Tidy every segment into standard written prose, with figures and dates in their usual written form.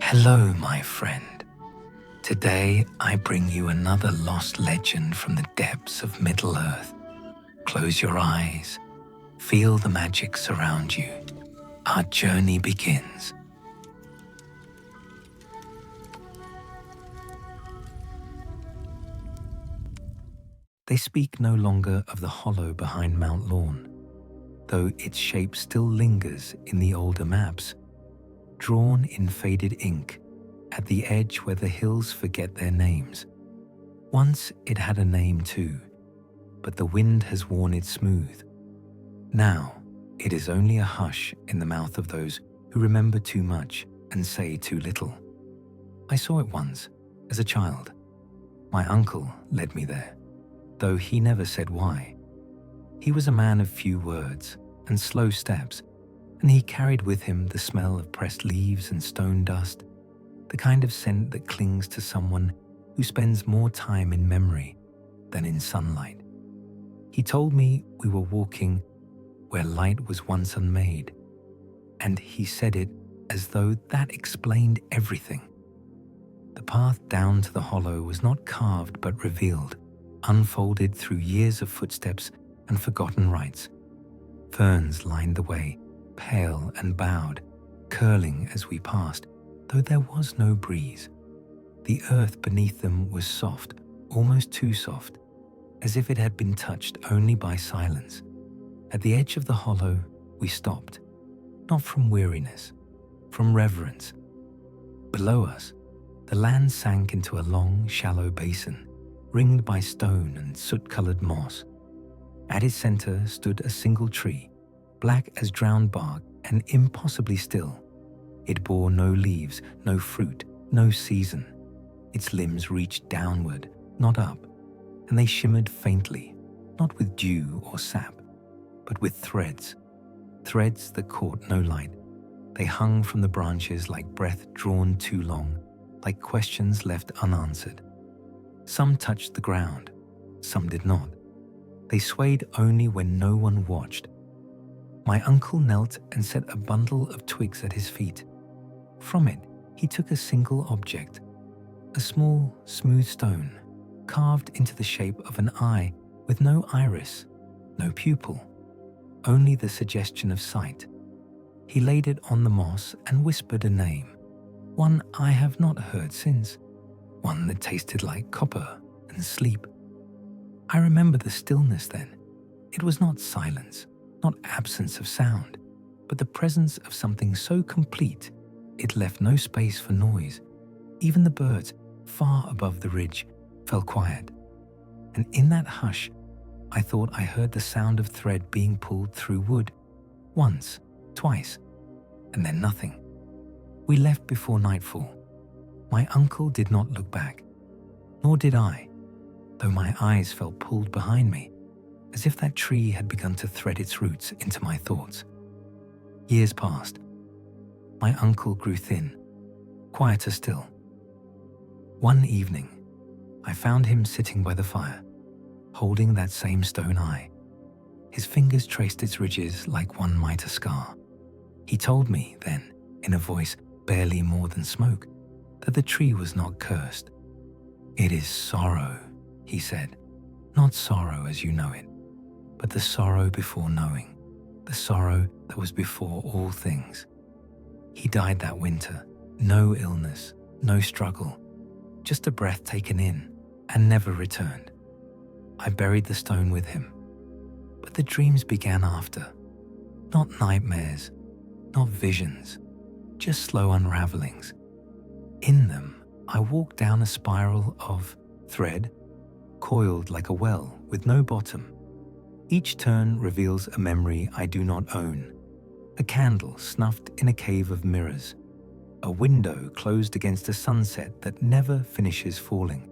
Hello, my friend. Today I bring you another lost legend from the depths of Middle-earth. Close your eyes, feel the magic surround you. Our journey begins. They speak no longer of the hollow behind Mount Lorne, though its shape still lingers in the older maps, drawn in faded ink at the edge where the hills forget their names. Once it had a name too, but the wind has worn it smooth. Now it is only a hush in the mouth of those who remember too much and say too little. I saw it once, as a child. My uncle led me there, though he never said why. He was a man of few words and slow steps, and he carried with him the smell of pressed leaves and stone dust, the kind of scent that clings to someone who spends more time in memory than in sunlight. He told me we were walking where light was once unmade, and he said it as though that explained everything. The path down to the hollow was not carved but revealed, unfolded through years of footsteps and forgotten rites. Ferns lined the way, pale and bowed, curling as we passed, though there was no breeze. The earth beneath them was soft, almost too soft, as if it had been touched only by silence. At the edge of the hollow, we stopped, not from weariness, from reverence. Below us, the land sank into a long, shallow basin, ringed by stone and soot-colored moss. At its center stood a single tree, black as drowned bark and impossibly still. It bore no leaves, no fruit, no season. Its limbs reached downward, not up, and they shimmered faintly, not with dew or sap, but with threads that caught no light. They hung from the branches like breath drawn too long, like questions left unanswered. Some touched the ground, some did not. They swayed only when no one watched. My uncle knelt and set a bundle of twigs at his feet. From it, he took a single object, a small, smooth stone, carved into the shape of an eye with no iris, no pupil, only the suggestion of sight. He laid it on the moss and whispered a name, one I have not heard since, one that tasted like copper and sleep. I remember the stillness then. It was not silence, not absence of sound, but the presence of something so complete it left no space for noise. Even the birds, far above the ridge, fell quiet. And in that hush, I thought I heard the sound of thread being pulled through wood. Once, twice, and then nothing. We left before nightfall. My uncle did not look back, nor did I, though my eyes felt pulled behind me, as if that tree had begun to thread its roots into my thoughts. Years passed. My uncle grew thin, quieter still. One evening, I found him sitting by the fire, holding that same stone eye. His fingers traced its ridges like one might a scar. He told me then, in a voice barely more than smoke, that the tree was not cursed. "It is sorrow," he said, "not sorrow as you know it, but the sorrow before knowing, the sorrow that was before all things." He died that winter, no illness, no struggle, just a breath taken in and never returned. I buried the stone with him, but the dreams began after. Not nightmares, not visions, just slow unravelings. In them, I walked down a spiral of thread, coiled like a well with no bottom. Each turn reveals a memory I do not own. A candle snuffed in a cave of mirrors. A window closed against a sunset that never finishes falling.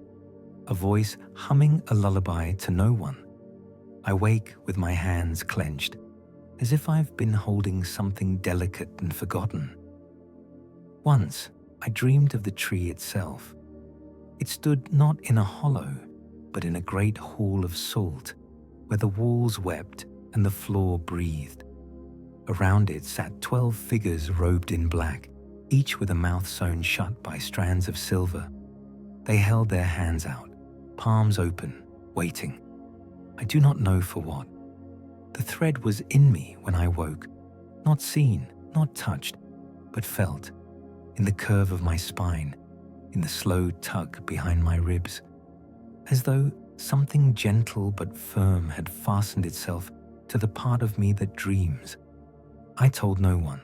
A voice humming a lullaby to no one. I wake with my hands clenched, as if I've been holding something delicate and forgotten. Once, I dreamed of the tree itself. It stood not in a hollow, but in a great hall of salt, where the walls wept and the floor breathed. Around it sat 12 figures robed in black, each with a mouth sewn shut by strands of silver. They held their hands out, palms open, waiting. I do not know for what. The thread was in me when I woke, not seen, not touched, but felt, in the curve of my spine, in the slow tug behind my ribs, as though something gentle but firm had fastened itself to the part of me that dreams. I told no one,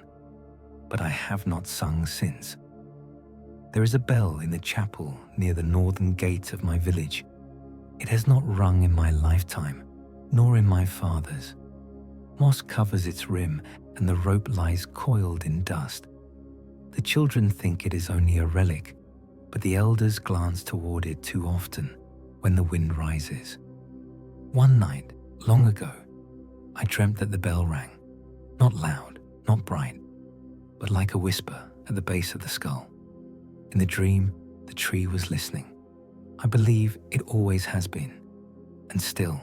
but I have not sung since. There is a bell in the chapel near the northern gate of my village. It has not rung in my lifetime, nor in my father's. Moss covers its rim, and the rope lies coiled in dust. The children think it is only a relic, but the elders glance toward it too often when the wind rises. One night, long ago, I dreamt that the bell rang, not loud, not bright, but like a whisper at the base of the skull. In the dream, the tree was listening. I believe it always has been, and still,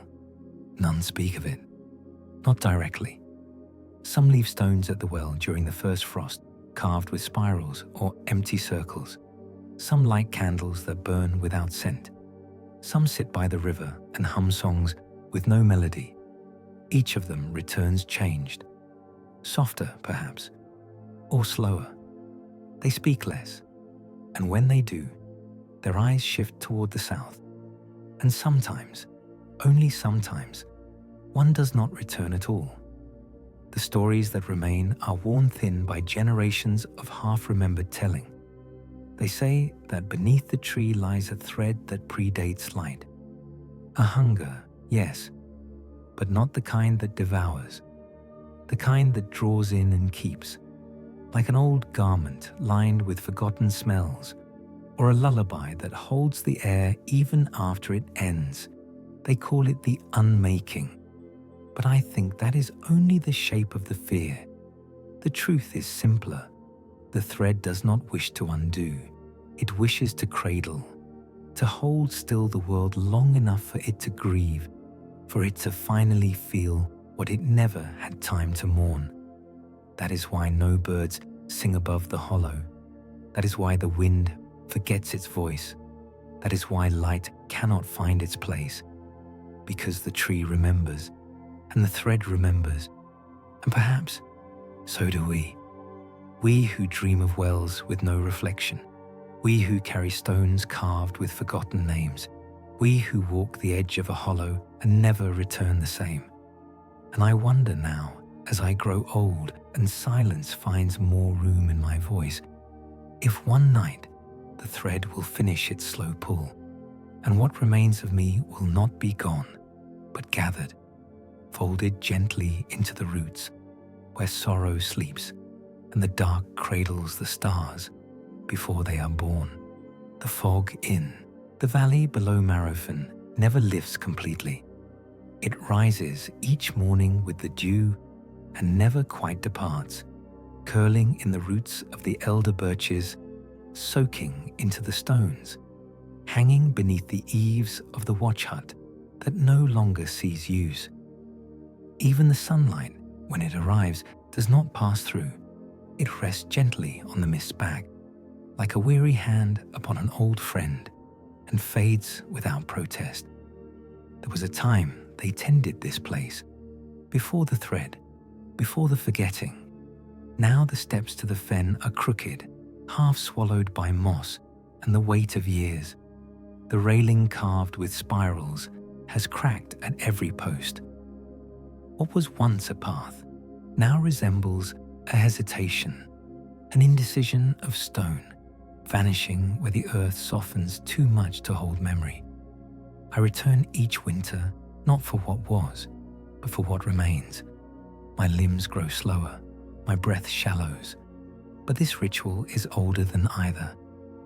none speak of it. Not directly. Some leave stones at the well during the first frost, carved with spirals or empty circles. Some light candles that burn without scent. Some sit by the river and hum songs with no melody. Each of them returns changed. Softer, perhaps, or slower. They speak less, and when they do, their eyes shift toward the south. And sometimes, only sometimes, one does not return at all. The stories that remain are worn thin by generations of half-remembered telling. They say that beneath the tree lies a thread that predates light. A hunger, yes, but not the kind that devours. The kind that draws in and keeps, like an old garment lined with forgotten smells, or a lullaby that holds the air even after it ends. They call it the unmaking. But I think that is only the shape of the fear. The truth is simpler. The thread does not wish to undo. It wishes to cradle, to hold still the world long enough for it to grieve, for it to finally feel what it never had time to mourn. That is why no birds sing above the hollow. That is why the wind forgets its voice. That is why light cannot find its place. Because the tree remembers, and the thread remembers, and perhaps so do we. We who dream of wells with no reflection. We who carry stones carved with forgotten names. We who walk the edge of a hollow and never return the same. And I wonder now, as I grow old and silence finds more room in my voice, if one night the thread will finish its slow pull, and what remains of me will not be gone, but gathered, folded gently into the roots, where sorrow sleeps and the dark cradles the stars before they are born. The fog in. The valley below Marofin never lifts completely. It rises each morning with the dew and never quite departs, curling in the roots of the elder birches, soaking into the stones, hanging beneath the eaves of the watch hut that no longer sees use. Even the sunlight, when it arrives, does not pass through. It rests gently on the mist's back, like a weary hand upon an old friend, and fades without protest. There was a time they tended this place, before the thread, before the forgetting. Now the steps to the fen are crooked, half swallowed by moss and the weight of years. The railing carved with spirals has cracked at every post. What was once a path now resembles a hesitation, an indecision of stone, vanishing where the earth softens too much to hold memory. I return each winter, not for what was, but for what remains. My limbs grow slower, my breath shallows, but this ritual is older than either,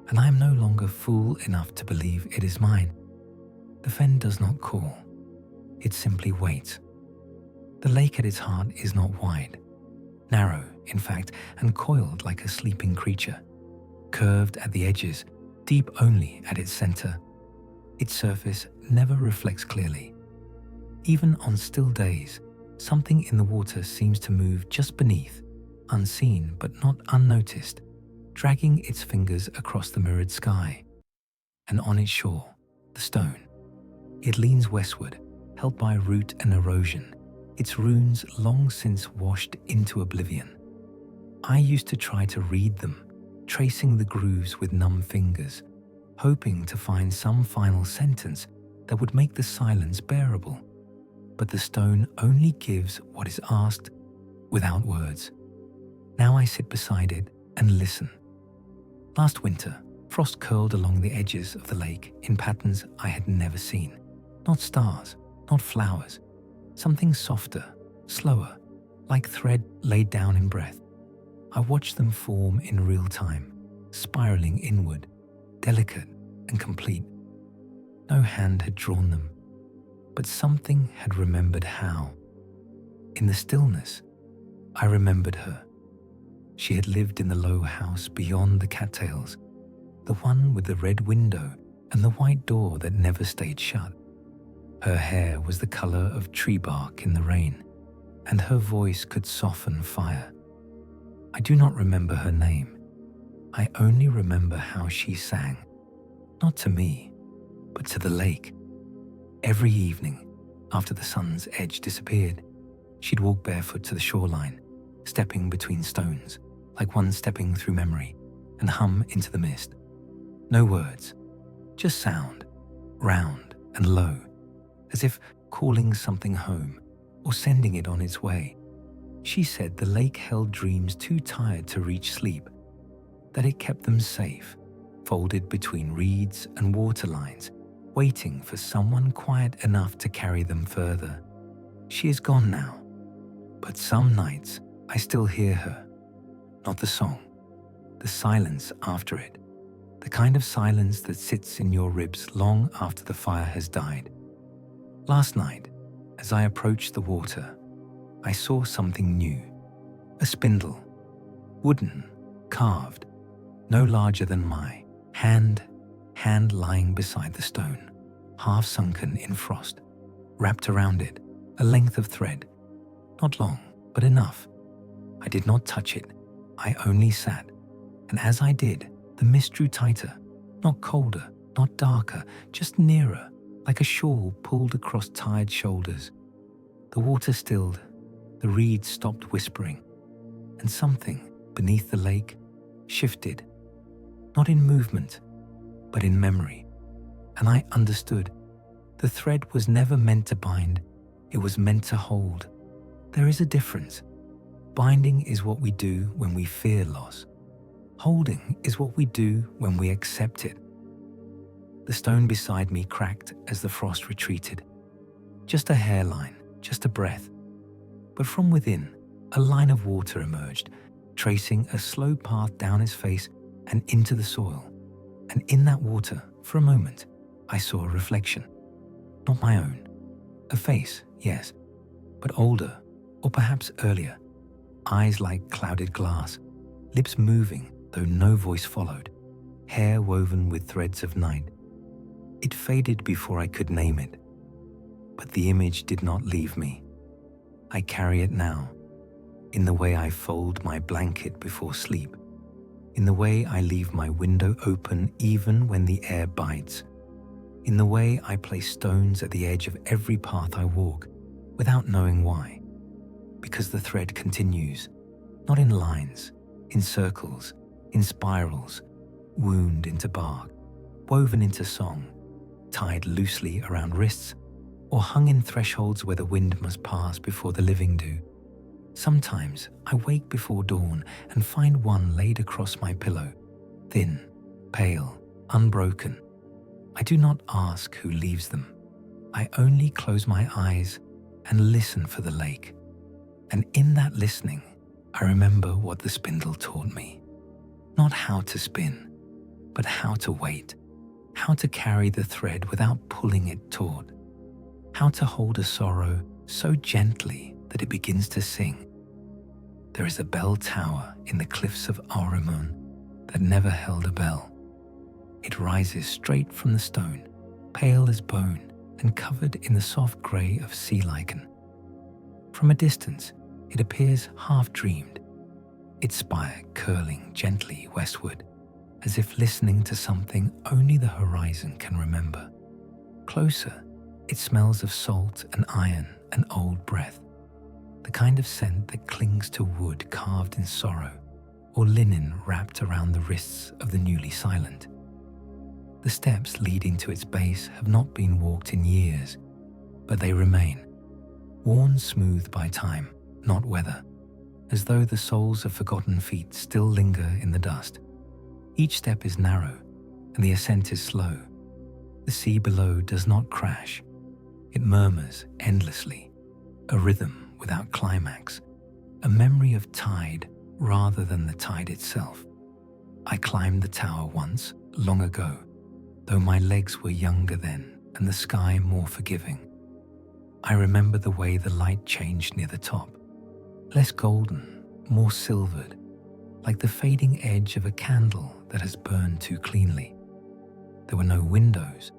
and I am no longer fool enough to believe it is mine. The fen does not call, it simply waits. The lake at its heart is not wide, narrow, in fact, and coiled like a sleeping creature, curved at the edges, deep only at its center. Its surface never reflects clearly. Even on still days, something in the water seems to move just beneath, unseen but not unnoticed, dragging its fingers across the mirrored sky. And on its shore, the stone. It leans westward, held by root and erosion, its runes long since washed into oblivion. I used to try to read them, tracing the grooves with numb fingers, hoping to find some final sentence that would make the silence bearable. But the stone only gives what is asked without words. Now I sit beside it and listen. Last winter, frost curled along the edges of the lake in patterns I had never seen. Not stars, not flowers, something softer, slower, like thread laid down in breath. I watched them form in real time, spiraling inward, delicate and complete. No hand had drawn them, but something had remembered how. In the stillness, I remembered her. She had lived in the low house beyond the cattails, the one with the red window and the white door that never stayed shut. Her hair was the color of tree bark in the rain, and her voice could soften fire. I do not remember her name. I only remember how she sang, not to me, but to the lake. Every evening, after the sun's edge disappeared, she'd walk barefoot to the shoreline, stepping between stones, like one stepping through memory, and hum into the mist. No words, just sound, round and low, as if calling something home or sending it on its way. She said the lake held dreams too tired to reach sleep, that it kept them safe, folded between reeds and water lines, waiting for someone quiet enough to carry them further. She is gone now, but some nights I still hear her. Not the song, the silence after it, the kind of silence that sits in your ribs long after the fire has died. Last night, as I approached the water, I saw something new. A spindle, wooden, carved, no larger than my hand lying beside the stone, half sunken in frost. Wrapped around it, a length of thread, not long, but enough. I did not touch it, I only sat, and as I did, the mist drew tighter, not colder, not darker, just nearer, like a shawl pulled across tired shoulders. The water stilled, the reeds stopped whispering, and something beneath the lake shifted, not in movement, but in memory. And I understood. The thread was never meant to bind, it was meant to hold. There is a difference. Binding is what we do when we fear loss. Holding is what we do when we accept it. The stone beside me cracked as the frost retreated. Just a hairline, just a breath. But from within, a line of water emerged, tracing a slow path down its face and into the soil. And in that water, for a moment, I saw a reflection. Not my own. A face, yes, but older, or perhaps earlier. Eyes like clouded glass, lips moving though no voice followed, hair woven with threads of night. It faded before I could name it, but the image did not leave me. I carry it now, in the way I fold my blanket before sleep, in the way I leave my window open even when the air bites, in the way I place stones at the edge of every path I walk, without knowing why, because the thread continues, not in lines, in circles, in spirals, wound into bark, woven into song, tied loosely around wrists, or hung in thresholds where the wind must pass before the living do. Sometimes I wake before dawn and find one laid across my pillow, thin, pale, unbroken. I do not ask who leaves them. I only close my eyes and listen for the lake. And in that listening, I remember what the spindle taught me. Not how to spin, but how to wait, how to carry the thread without pulling it taut, how to hold a sorrow so gently that it begins to sing. There is a bell tower in the cliffs of Aurimon that never held a bell. It rises straight from the stone, pale as bone and covered in the soft grey of sea lichen. From a distance, it appears half-dreamed, its spire curling gently westward, as if listening to something only the horizon can remember. Closer, it smells of salt and iron and old breath, the kind of scent that clings to wood carved in sorrow or linen wrapped around the wrists of the newly silent. The steps leading to its base have not been walked in years, but they remain, worn smooth by time, not weather, as though the soles of forgotten feet still linger in the dust. Each step is narrow, and the ascent is slow. The sea below does not crash. It murmurs endlessly, a rhythm without climax, a memory of tide rather than the tide itself. I climbed the tower once, long ago, though my legs were younger then and the sky more forgiving. I remember the way the light changed near the top, less golden, more silvered, like the fading edge of a candle that has burned too cleanly. There were no windows,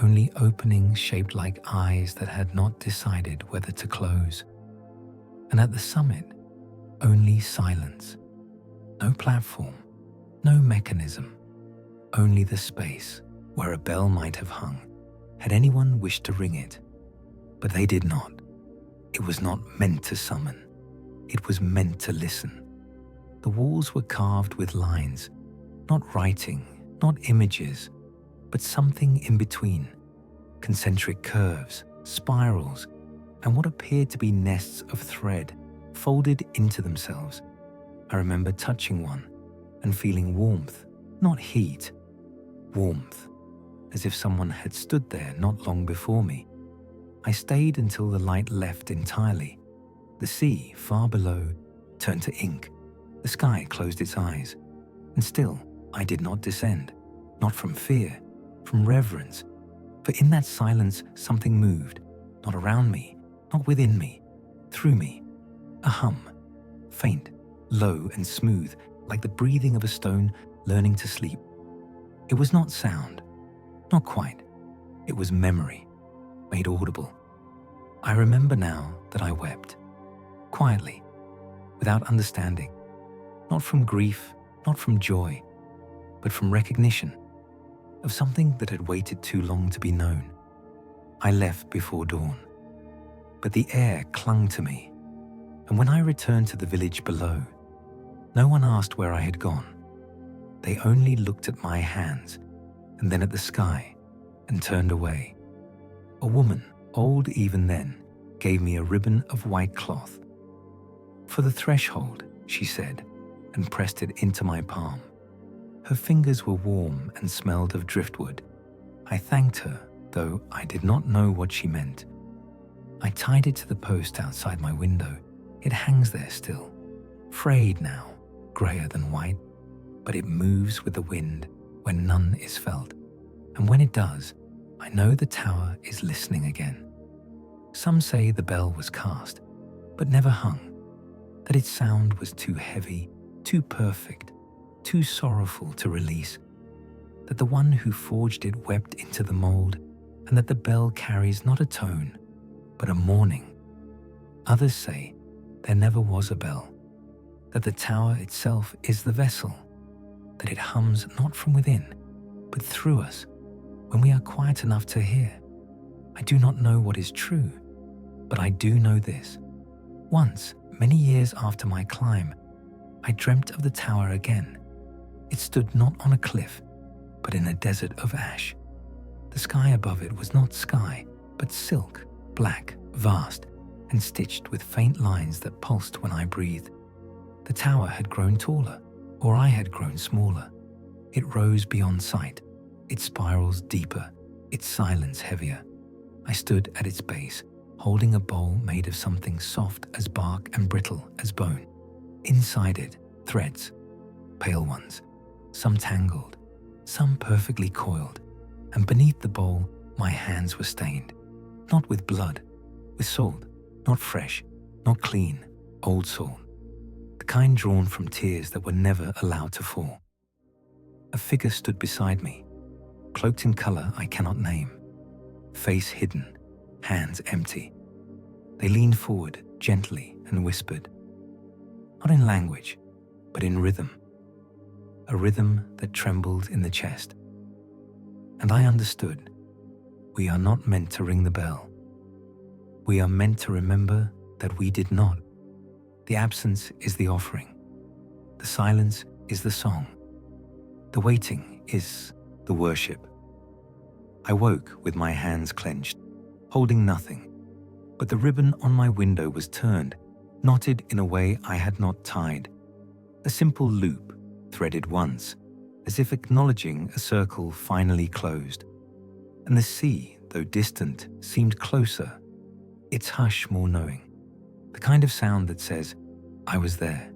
only openings shaped like eyes that had not decided whether to close. And at the summit, only silence. No platform, no mechanism, only the space where a bell might have hung, had anyone wished to ring it. But they did not. It was not meant to summon. It was meant to listen. The walls were carved with lines, not writing, not images, but something in between. Concentric curves, spirals, and what appeared to be nests of thread folded into themselves. I remember touching one and feeling warmth, not heat, warmth, as if someone had stood there not long before me. I stayed until the light left entirely. The sea, far below, turned to ink. The sky closed its eyes. And still, I did not descend, not from fear, from reverence. For in that silence, something moved, not around me, not within me, through me. A hum, faint, low and smooth, like the breathing of a stone learning to sleep. It was not sound, not quite. It was memory, made audible. I remember now that I wept, quietly, without understanding, not from grief, not from joy, but from recognition of something that had waited too long to be known. I left before dawn, but the air clung to me, and when I returned to the village below, no one asked where I had gone. They only looked at my hands and then at the sky and turned away. A woman, old even then, gave me a ribbon of white cloth. "For the threshold," she said, and pressed it into my palm. Her fingers were warm and smelled of driftwood. I thanked her, though I did not know what she meant. I tied it to the post outside my window. It hangs there still, frayed now, grayer than white, but it moves with the wind when none is felt. And when it does, I know the tower is listening again. Some say the bell was cast, but never hung, that its sound was too heavy, too perfect, too sorrowful to release, that the one who forged it wept into the mold, and that the bell carries not a tone, but a mourning. Others say there never was a bell, that the tower itself is the vessel, that it hums not from within, but through us, when we are quiet enough to hear. I do not know what is true, but I do know this. Once, many years after my climb, I dreamt of the tower again. It stood not on a cliff, but in a desert of ash. The sky above it was not sky, but silk, black, vast, and stitched with faint lines that pulsed when I breathed. The tower had grown taller, or I had grown smaller. It rose beyond sight, its spirals deeper, its silence heavier. I stood at its base, holding a bowl made of something soft as bark and brittle as bone. Inside it, threads, pale ones, some tangled, some perfectly coiled, and beneath the bowl, my hands were stained, not with blood, with salt, not fresh, not clean, old salt, the kind drawn from tears that were never allowed to fall. A figure stood beside me, cloaked in color I cannot name, face hidden, hands empty. They leaned forward gently and whispered, not in language, but in rhythm, a rhythm that trembled in the chest. And I understood, we are not meant to ring the bell. We are meant to remember that we did not. The absence is the offering. The silence is the song. The waiting is the worship. I woke with my hands clenched, holding nothing, but the ribbon on my window was turned, knotted in a way I had not tied. A simple loop, threaded once, as if acknowledging a circle finally closed. And the sea, though distant, seemed closer, its hush more knowing. The kind of sound that says, I was there,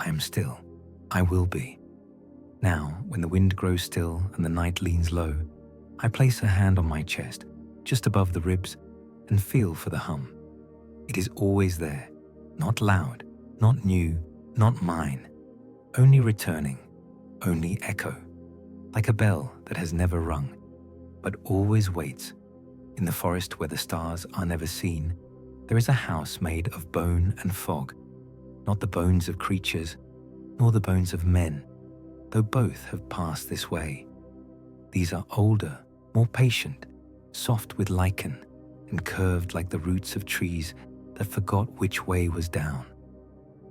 I am still, I will be. Now, when the wind grows still and the night leans low, I place a hand on my chest, just above the ribs, and feel for the hum. It is always there, not loud, not new, not mine, only returning, only echo, like a bell that has never rung, but always waits. In the forest where the stars are never seen, there is a house made of bone and fog, not the bones of creatures, nor the bones of men, though both have passed this way. These are older, more patient, soft with lichen, and curved like the roots of trees that forgot which way was down.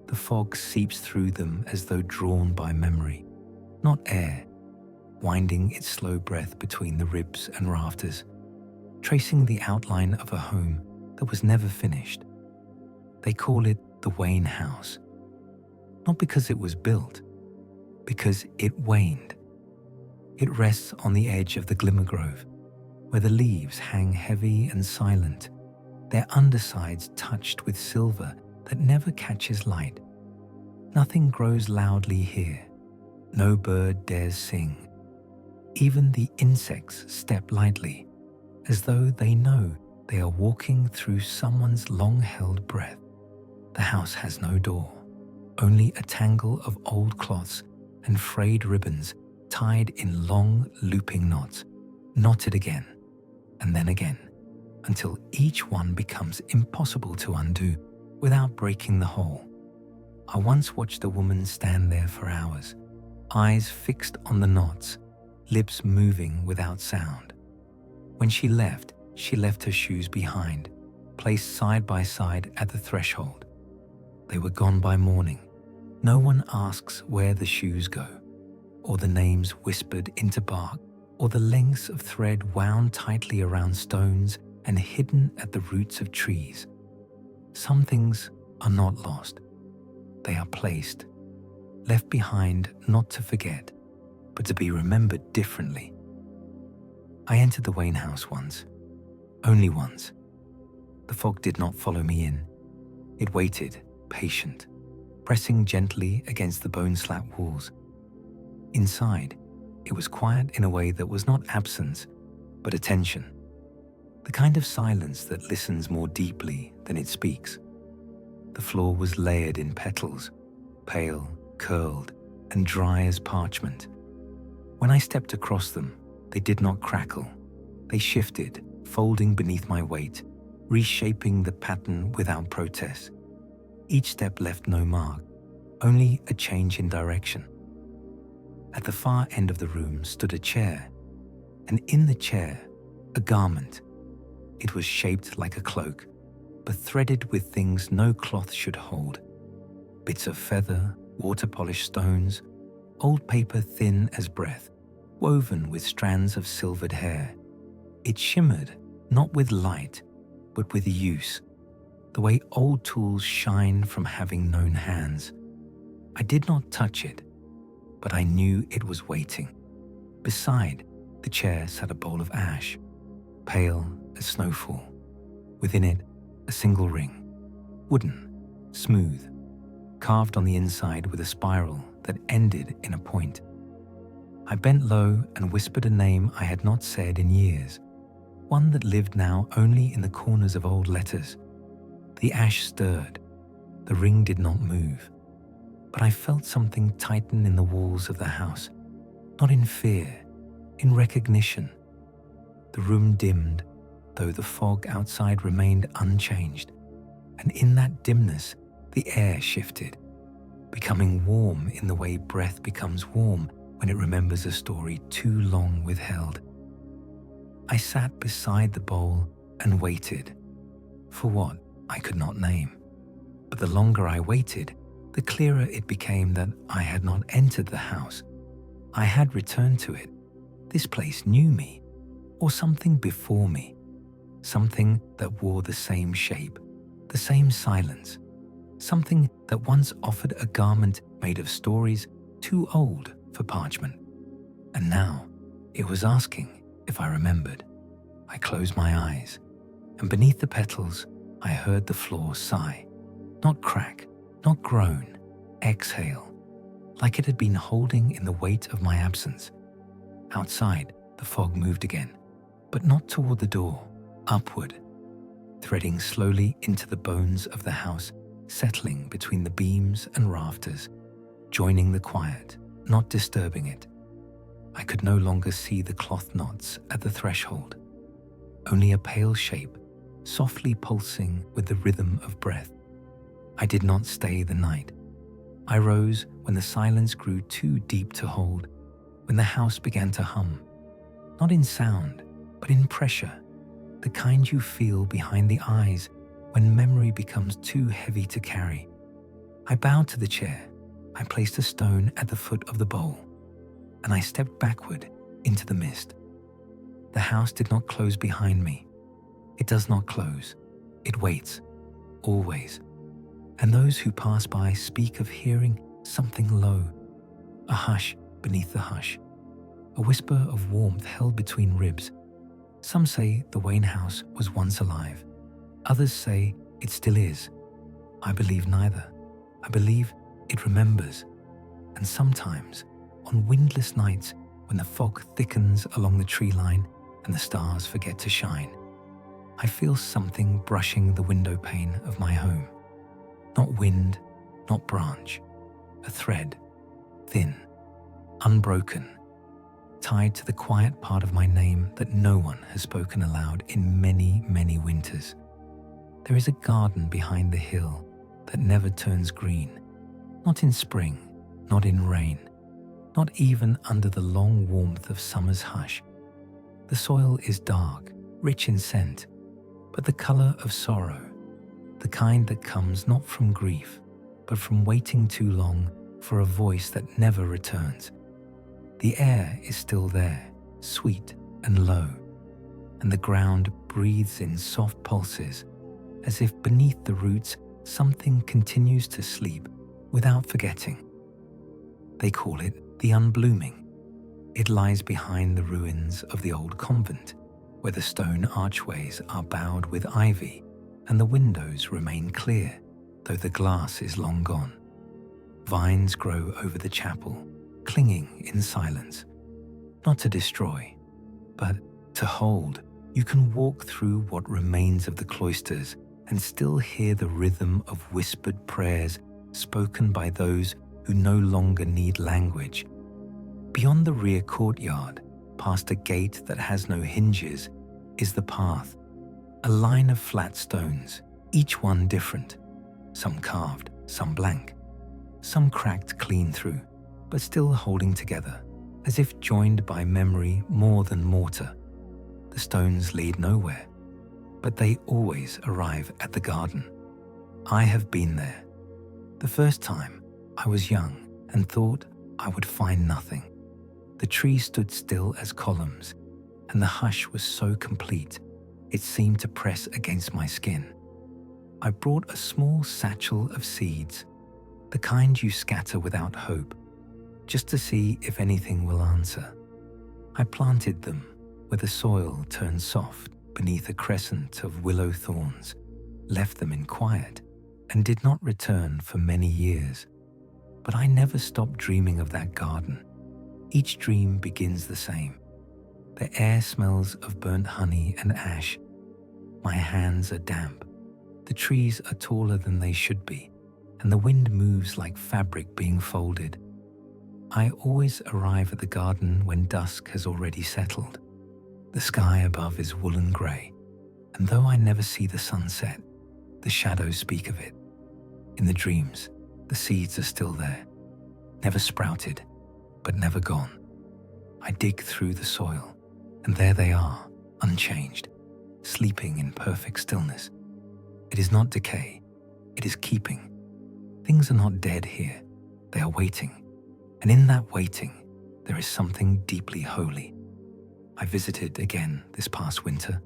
The fog seeps through them as though drawn by memory, not air, winding its slow breath between the ribs and rafters, tracing the outline of a home that was never finished. They call it the Wane House, not because it was built, because it waned. It rests on the edge of the glimmer grove, where the leaves hang heavy and silent, their undersides touched with silver that never catches light. Nothing grows loudly here. No bird dares sing. Even the insects step lightly, as though they know they are walking through someone's long-held breath. The house has no door, only a tangle of old cloths and frayed ribbons tied in long, looping knots, knotted again, and then again, until each one becomes impossible to undo without breaking the whole. I once watched a woman stand there for hours, eyes fixed on the knots, lips moving without sound. When she left her shoes behind, placed side by side at the threshold. They were gone by morning. No one asks where the shoes go, or the names whispered into bark, or the lengths of thread wound tightly around stones and hidden at the roots of trees. Some things are not lost. They are placed, left behind not to forget, but to be remembered differently. I entered the Wane House once, only once. The fog did not follow me in. It waited, patient, pressing gently against the bone-slapped walls. Inside, it was quiet in a way that was not absence, but attention. The kind of silence that listens more deeply than it speaks. The floor was layered in petals, pale, curled, and dry as parchment. When I stepped across them, they did not crackle. They shifted, folding beneath my weight, reshaping the pattern without protest. Each step left no mark, only a change in direction. At the far end of the room stood a chair, and in the chair, a garment. It was shaped like a cloak, but threaded with things no cloth should hold. Bits of feather, water-polished stones, old paper thin as breath, woven with strands of silvered hair. It shimmered, not with light, but with use, the way old tools shine from having known hands. I did not touch it, but I knew it was waiting. Beside the chair sat a bowl of ash, pale as snowfall. Within it, a single ring, wooden, smooth, carved on the inside with a spiral that ended in a point. I bent low and whispered a name I had not said in years, one that lived now only in the corners of old letters. The ash stirred. The ring did not move, but I felt something tighten in the walls of the house, not in fear, in recognition. The room dimmed, though the fog outside remained unchanged, and in that dimness, the air shifted. becoming warm in the way breath becomes warm when it remembers a story too long withheld. I sat beside the bowl and waited, for what I could not name. But the longer I waited, the clearer it became that I had not entered the house. I had returned to it. This place knew me, or something before me, something that wore the same shape, the same silence, something that once offered a garment made of stories too old for parchment. And now it was asking if I remembered. I closed my eyes, and beneath the petals, I heard the floor sigh, not crack, not groan, exhale, like it had been holding in the weight of my absence. Outside, the fog moved again, but not toward the door, upward, threading slowly into the bones of the house, settling between the beams and rafters, joining the quiet, not disturbing it. I could no longer see the cloth knots at the threshold, only a pale shape, softly pulsing with the rhythm of breath. I did not stay the night. I rose when the silence grew too deep to hold, when the house began to hum, not in sound, but in pressure, the kind you feel behind the eyes when memory becomes too heavy to carry. I bowed to the chair. I placed a stone at the foot of the bowl, and I stepped backward into the mist. The house did not close behind me. It does not close. It waits, always. And those who pass by speak of hearing something low, a hush beneath the hush, a whisper of warmth held between ribs. Some say the Wayne house was once alive. Others say it still is. I believe neither. I believe it remembers. And sometimes, on windless nights when the fog thickens along the tree line and the stars forget to shine, I feel something brushing the window pane of my home. Not wind, not branch, a thread, thin, unbroken, tied to the quiet part of my name that no one has spoken aloud in many, many winters. There is a garden behind the hill that never turns green, not in spring, not in rain, not even under the long warmth of summer's hush. The soil is dark, rich in scent, but the color of sorrow, the kind that comes not from grief, but from waiting too long for a voice that never returns. The air is still there, sweet and low, and the ground breathes in soft pulses, as if beneath the roots something continues to sleep without forgetting. They call it the unblooming. It lies behind the ruins of the old convent, where the stone archways are bowed with ivy and the windows remain clear, though the glass is long gone. Vines grow over the chapel, clinging in silence, not to destroy, but to hold. You can walk through what remains of the cloisters and still hear the rhythm of whispered prayers spoken by those who no longer need language. Beyond the rear courtyard, past a gate that has no hinges, is the path, a line of flat stones, each one different, some carved, some blank, some cracked clean through, but still holding together, as if joined by memory more than mortar. The stones lead nowhere, but they always arrive at the garden. I have been there. The first time, I was young and thought I would find nothing. The trees stood still as columns, and the hush was so complete, it seemed to press against my skin. I brought a small satchel of seeds, the kind you scatter without hope, just to see if anything will answer. I planted them where the soil turned soft beneath a crescent of willow thorns, left them in quiet, and did not return for many years. But I never stopped dreaming of that garden. Each dream begins the same. The air smells of burnt honey and ash. My hands are damp. The trees are taller than they should be, and the wind moves like fabric being folded. I always arrive at the garden when dusk has already settled. The sky above is woolen grey, and though I never see the sunset, the shadows speak of it. In the dreams, The seeds are still there, never sprouted, but never gone. I dig through the soil, and there they are, unchanged, sleeping in perfect stillness. It is not decay, it is keeping. Things are not dead here, they are waiting. And in that waiting, there is something deeply holy. I visited again this past winter,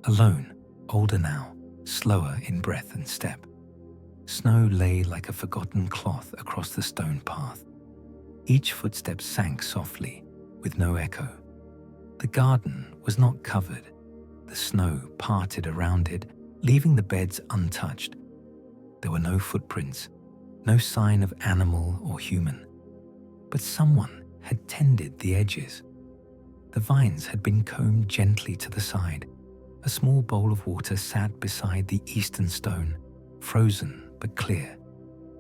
alone, older now, slower in breath and step. Snow lay like a forgotten cloth across the stone path. Each footstep sank softly, with no echo. The garden was not covered. The snow parted around it, leaving the beds untouched. There were no footprints, no sign of animal or human. But someone had tended the edges. The vines had been combed gently to the side. A small bowl of water sat beside the eastern stone, frozen but clear.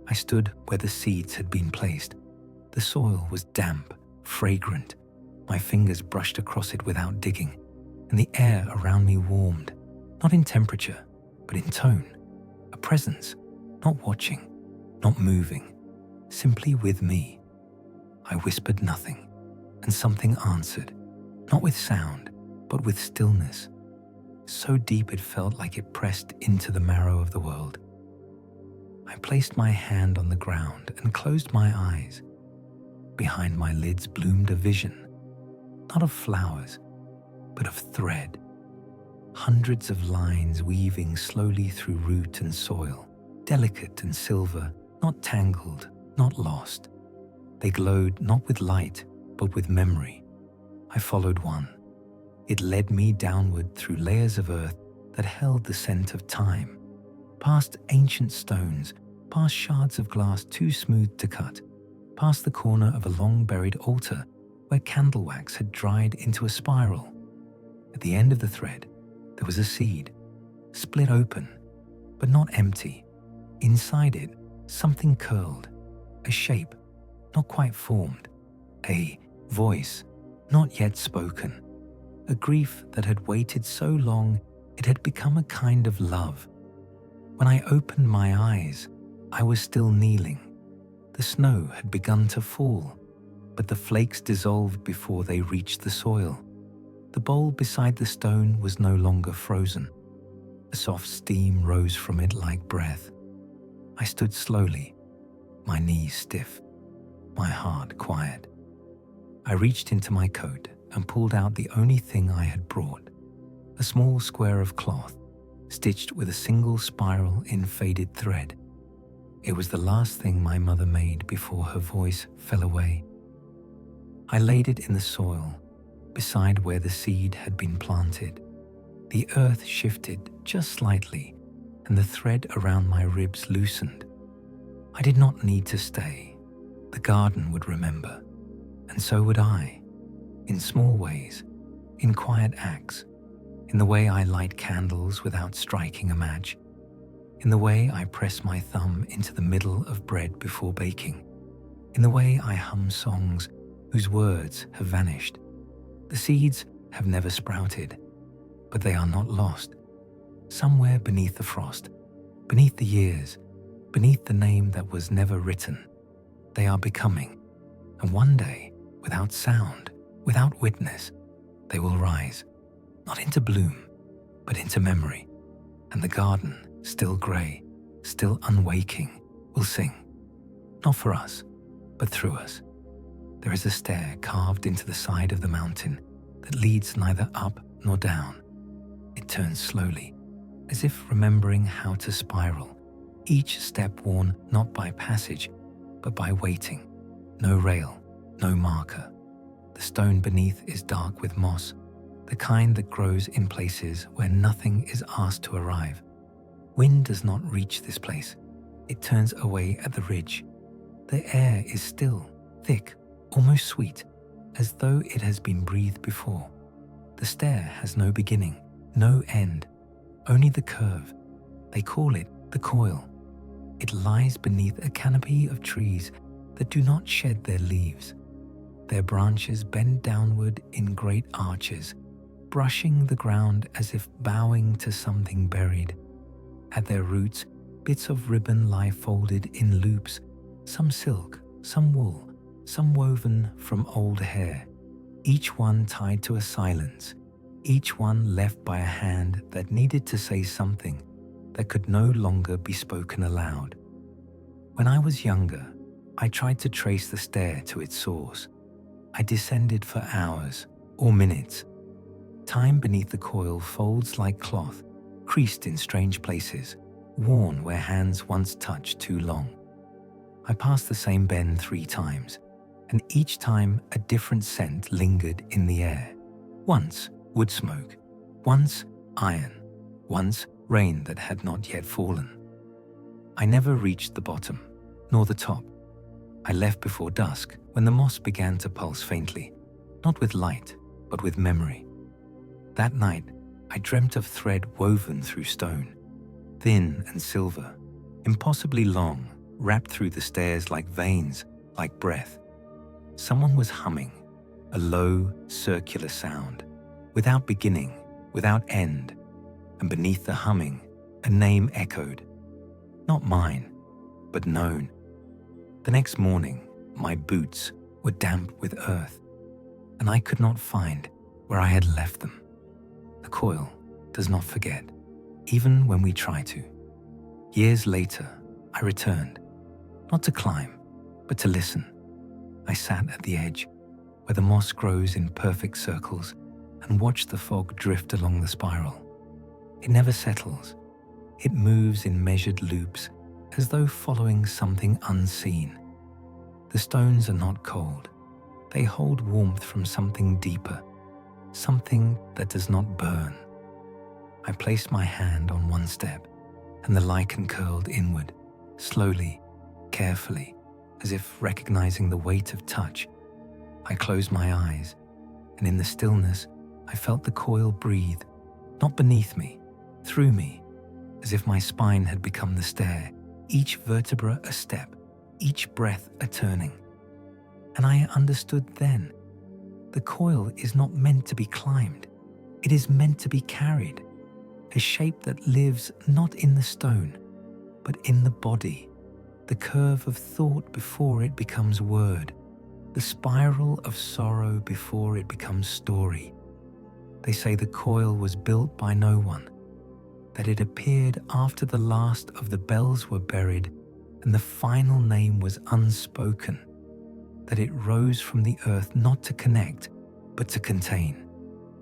I stood where the seeds had been placed. The soil was damp, fragrant. My fingers brushed across it without digging, and the air around me warmed, not in temperature, but in tone. A presence, not watching, not moving, simply with me. I whispered nothing, and something answered, not with sound, but with stillness. So deep it felt like it pressed into the marrow of the world. I placed my hand on the ground and closed my eyes. Behind my lids bloomed a vision, not of flowers, but of thread. Hundreds of lines weaving slowly through root and soil, delicate and silver, not tangled, not lost. They glowed not with light, but with memory. I followed one. It led me downward through layers of earth that held the scent of time, past ancient stones, past shards of glass too smooth to cut, past the corner of a long-buried altar where candle wax had dried into a spiral. At the end of the thread, there was a seed, split open, but not empty. Inside it, something curled, a shape, not quite formed, a voice, not yet spoken, a grief that had waited so long it had become a kind of love. When I opened my eyes, I was still kneeling. The snow had begun to fall, but the flakes dissolved before they reached the soil. The bowl beside the stone was no longer frozen. A soft steam rose from it like breath. I stood slowly, my knees stiff, my heart quiet. I reached into my coat and pulled out the only thing I had brought, a small square of cloth, stitched with a single spiral in faded thread. It was the last thing my mother made before her voice fell away. I laid it in the soil, beside where the seed had been planted. The earth shifted just slightly, and the thread around my ribs loosened. I did not need to stay. The garden would remember, and so would I, in small ways, in quiet acts, in the way I light candles without striking a match, in the way I press my thumb into the middle of bread before baking, in the way I hum songs whose words have vanished. The seeds have never sprouted, but they are not lost. Somewhere beneath the frost, beneath the years, beneath the name that was never written, they are becoming, and one day, without sound, without witness, they will rise, not into bloom, but into memory, and the garden, still grey, still unwaking, will sing, not for us, but through us. There is a stair carved into the side of the mountain that leads neither up nor down. It turns slowly, as if remembering how to spiral, each step worn not by passage, but by waiting. No rail, no marker. The stone beneath is dark with moss, the kind that grows in places where nothing is asked to arrive. Wind does not reach this place. It turns away at the ridge. The air is still, thick, almost sweet, as though it has been breathed before. The stair has no beginning, no end, only the curve. They call it the coil. It lies beneath a canopy of trees that do not shed their leaves. Their branches bend downward in great arches, brushing the ground as if bowing to something buried. At their roots, bits of ribbon lie folded in loops, some silk, some wool, some woven from old hair, each one tied to a silence, each one left by a hand that needed to say something that could no longer be spoken aloud. When I was younger, I tried to trace the stair to its source. I descended for hours or minutes. Time beneath the coil folds like cloth, creased in strange places, worn where hands once touched too long. I passed the same bend 3 times, and each time a different scent lingered in the air. Once wood smoke, once iron, once rain that had not yet fallen. I never reached the bottom, nor the top. I left before dusk when the moss began to pulse faintly, not with light, but with memory. That night, I dreamt of thread woven through stone, thin and silver, impossibly long, wrapped through the stairs like veins, like breath. Someone was humming, a low, circular sound, without beginning, without end, and beneath the humming, a name echoed. Not mine, but known. The next morning, my boots were damp with earth, and I could not find where I had left them. The coil does not forget, even when we try to. Years later, I returned, not to climb, but to listen. I sat at the edge, where the moss grows in perfect circles, and watched the fog drift along the spiral. It never settles. It moves in measured loops, as though following something unseen. The stones are not cold. They hold warmth from something deeper, something that does not burn. I placed my hand on one step, and the lichen curled inward, slowly, carefully, as if recognizing the weight of touch. I closed my eyes, and in the stillness, I felt the coil breathe, not beneath me, through me, as if my spine had become the stair, each vertebra a step, each breath a turning. And I understood then, the coil is not meant to be climbed. It is meant to be carried, a shape that lives not in the stone, but in the body, the curve of thought before it becomes word, the spiral of sorrow before it becomes story. They say the coil was built by no one, that it appeared after the last of the bells were buried and the final name was unspoken, that it rose from the earth not to connect, but to contain,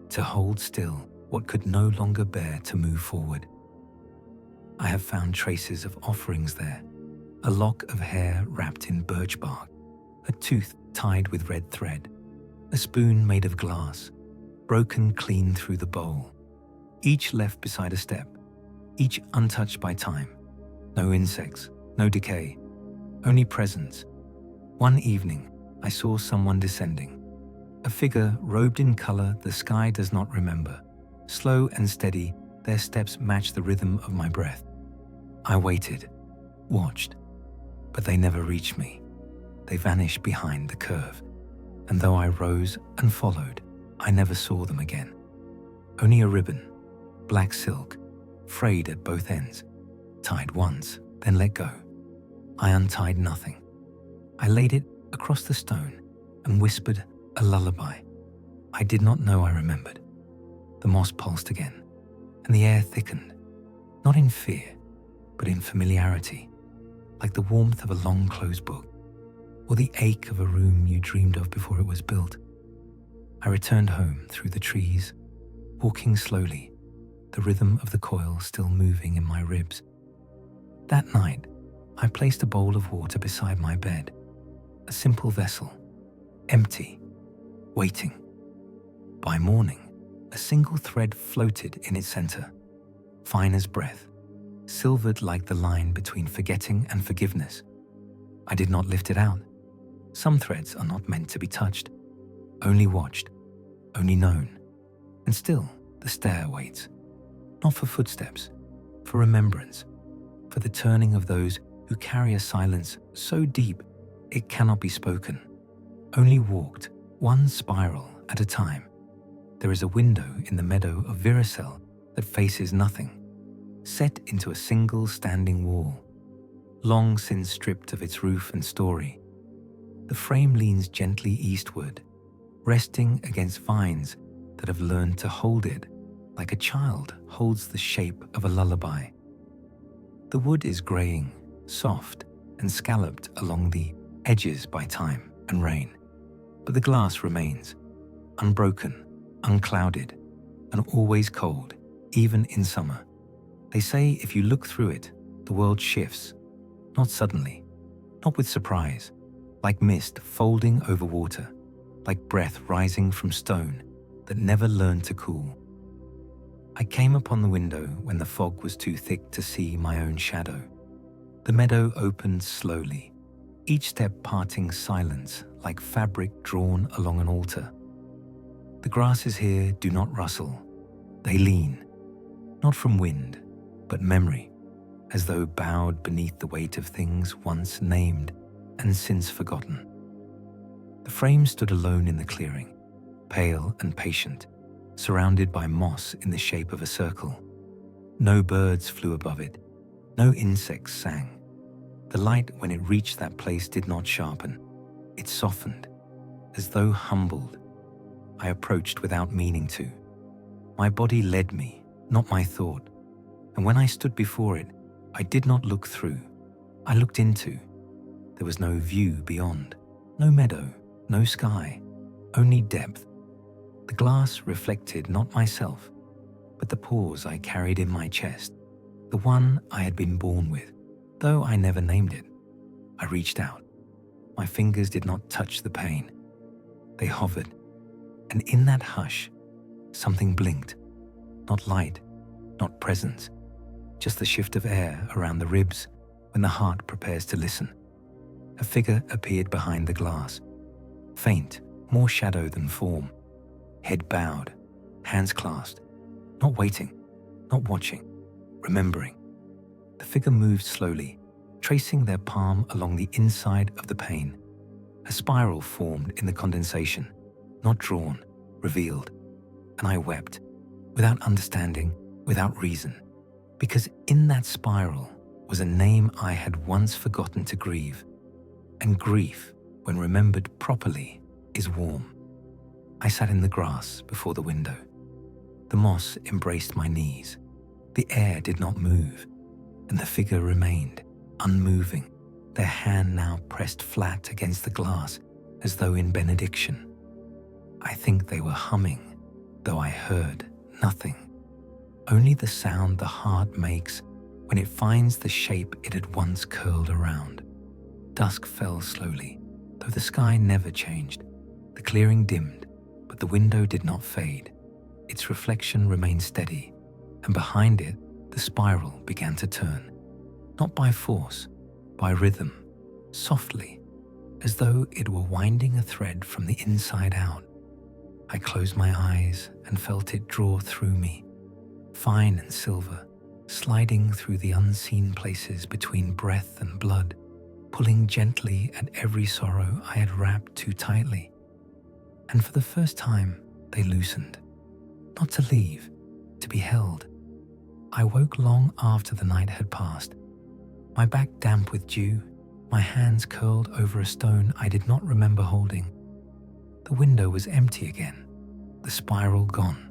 to hold still what could no longer bear to move forward. I have found traces of offerings there, a lock of hair wrapped in birch bark, a tooth tied with red thread, a spoon made of glass, broken clean through the bowl, each left beside a step, each untouched by time. No insects, no decay, only presence. One evening, I saw someone descending, a figure robed in color the sky does not remember. Slow and steady, their steps matched the rhythm of my breath. I waited, watched, but they never reached me. They vanished behind the curve, and though I rose and followed, I never saw them again. Only a ribbon, black silk, frayed at both ends, tied once, then let go. I untied nothing. I laid it across the stone and whispered a lullaby. I did not know I remembered. The moss pulsed again, and the air thickened, not in fear, but in familiarity, like the warmth of a long-closed book, or the ache of a room you dreamed of before it was built. I returned home through the trees, walking slowly, the rhythm of the coil still moving in my ribs. That night, I placed a bowl of water beside my bed, a simple vessel, empty, waiting. By morning, a single thread floated in its center, fine as breath, silvered like the line between forgetting and forgiveness. I did not lift it out. Some threads are not meant to be touched, only watched, only known. And still, the stair waits, not for footsteps, for remembrance, for the turning of those who carry a silence so deep it cannot be spoken, only walked, one spiral at a time. There is a window in the meadow of Viricel that faces nothing, set into a single standing wall. long since stripped of its roof and story. The frame leans gently eastward, resting against vines that have learned to hold it like a child holds the shape of a lullaby. The wood is graying, soft, and scalloped along the edges by time and rain, but the glass remains, unbroken, unclouded, and always cold, even in summer. They say if you look through it, the world shifts, not suddenly, not with surprise, like mist folding over water, like breath rising from stone that never learned to cool. I came upon the window when the fog was too thick to see my own shadow. The meadow opened slowly, each step parting silence like fabric drawn along an altar. The grasses here do not rustle, they lean, not from wind, but memory, as though bowed beneath the weight of things once named and since forgotten. The frame stood alone in the clearing, pale and patient, surrounded by moss in the shape of a circle. No birds flew above it, no insects sang. The light, when it reached that place, did not sharpen. It softened, as though humbled. I approached without meaning to. My body led me, not my thought, and when I stood before it, I did not look through. I looked into. There was no view beyond, no meadow, no sky, only depth. The glass reflected not myself, but the pause I carried in my chest, the one I had been born with, though I never named it. I reached out. My fingers did not touch the pane. They hovered, and in that hush, something blinked. Not light, not presence, just the shift of air around the ribs when the heart prepares to listen. A figure appeared behind the glass, faint, more shadow than form, head bowed, hands clasped, not waiting, not watching, remembering. The figure moved slowly, tracing their palm along the inside of the pane. A spiral formed in the condensation, not drawn, revealed, and I wept, without understanding, without reason, because in that spiral was a name I had once forgotten to grieve, and grief, when remembered properly, is warm. I sat in the grass before the window. The moss embraced my knees. The air did not move, and the figure remained, unmoving, their hand now pressed flat against the glass as though in benediction. I think they were humming, though I heard nothing, only the sound the heart makes when it finds the shape it had once curled around. Dusk fell slowly, though the sky never changed. The clearing dimmed, but the window did not fade. Its reflection remained steady, and behind it, the spiral began to turn, not by force, by rhythm, softly, as though it were winding a thread from the inside out. I closed my eyes and felt it draw through me, fine and silver, sliding through the unseen places between breath and blood, pulling gently at every sorrow I had wrapped too tightly. And for the first time, they loosened, not to leave, to be held. I woke long after the night had passed, my back damp with dew, my hands curled over a stone I did not remember holding. The window was empty again, the spiral gone,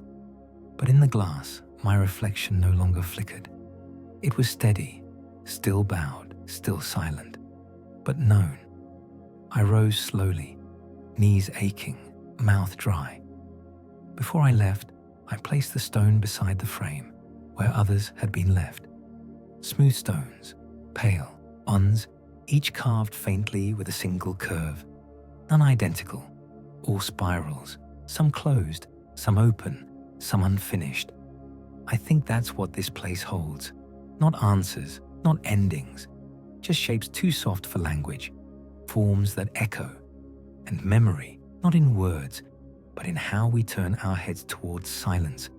but in the glass my reflection no longer flickered. It was steady, still bowed, still silent, but known. I rose slowly, knees aching, mouth dry. Before I left, I placed the stone beside the frame, where others had been left. Smooth stones, pale, ones, each carved faintly with a single curve, none identical, all spirals, some closed, some open, some unfinished. I think that's what this place holds. Not answers, not endings, just shapes too soft for language, forms that echo, and memory, not in words, but in how we turn our heads towards silence.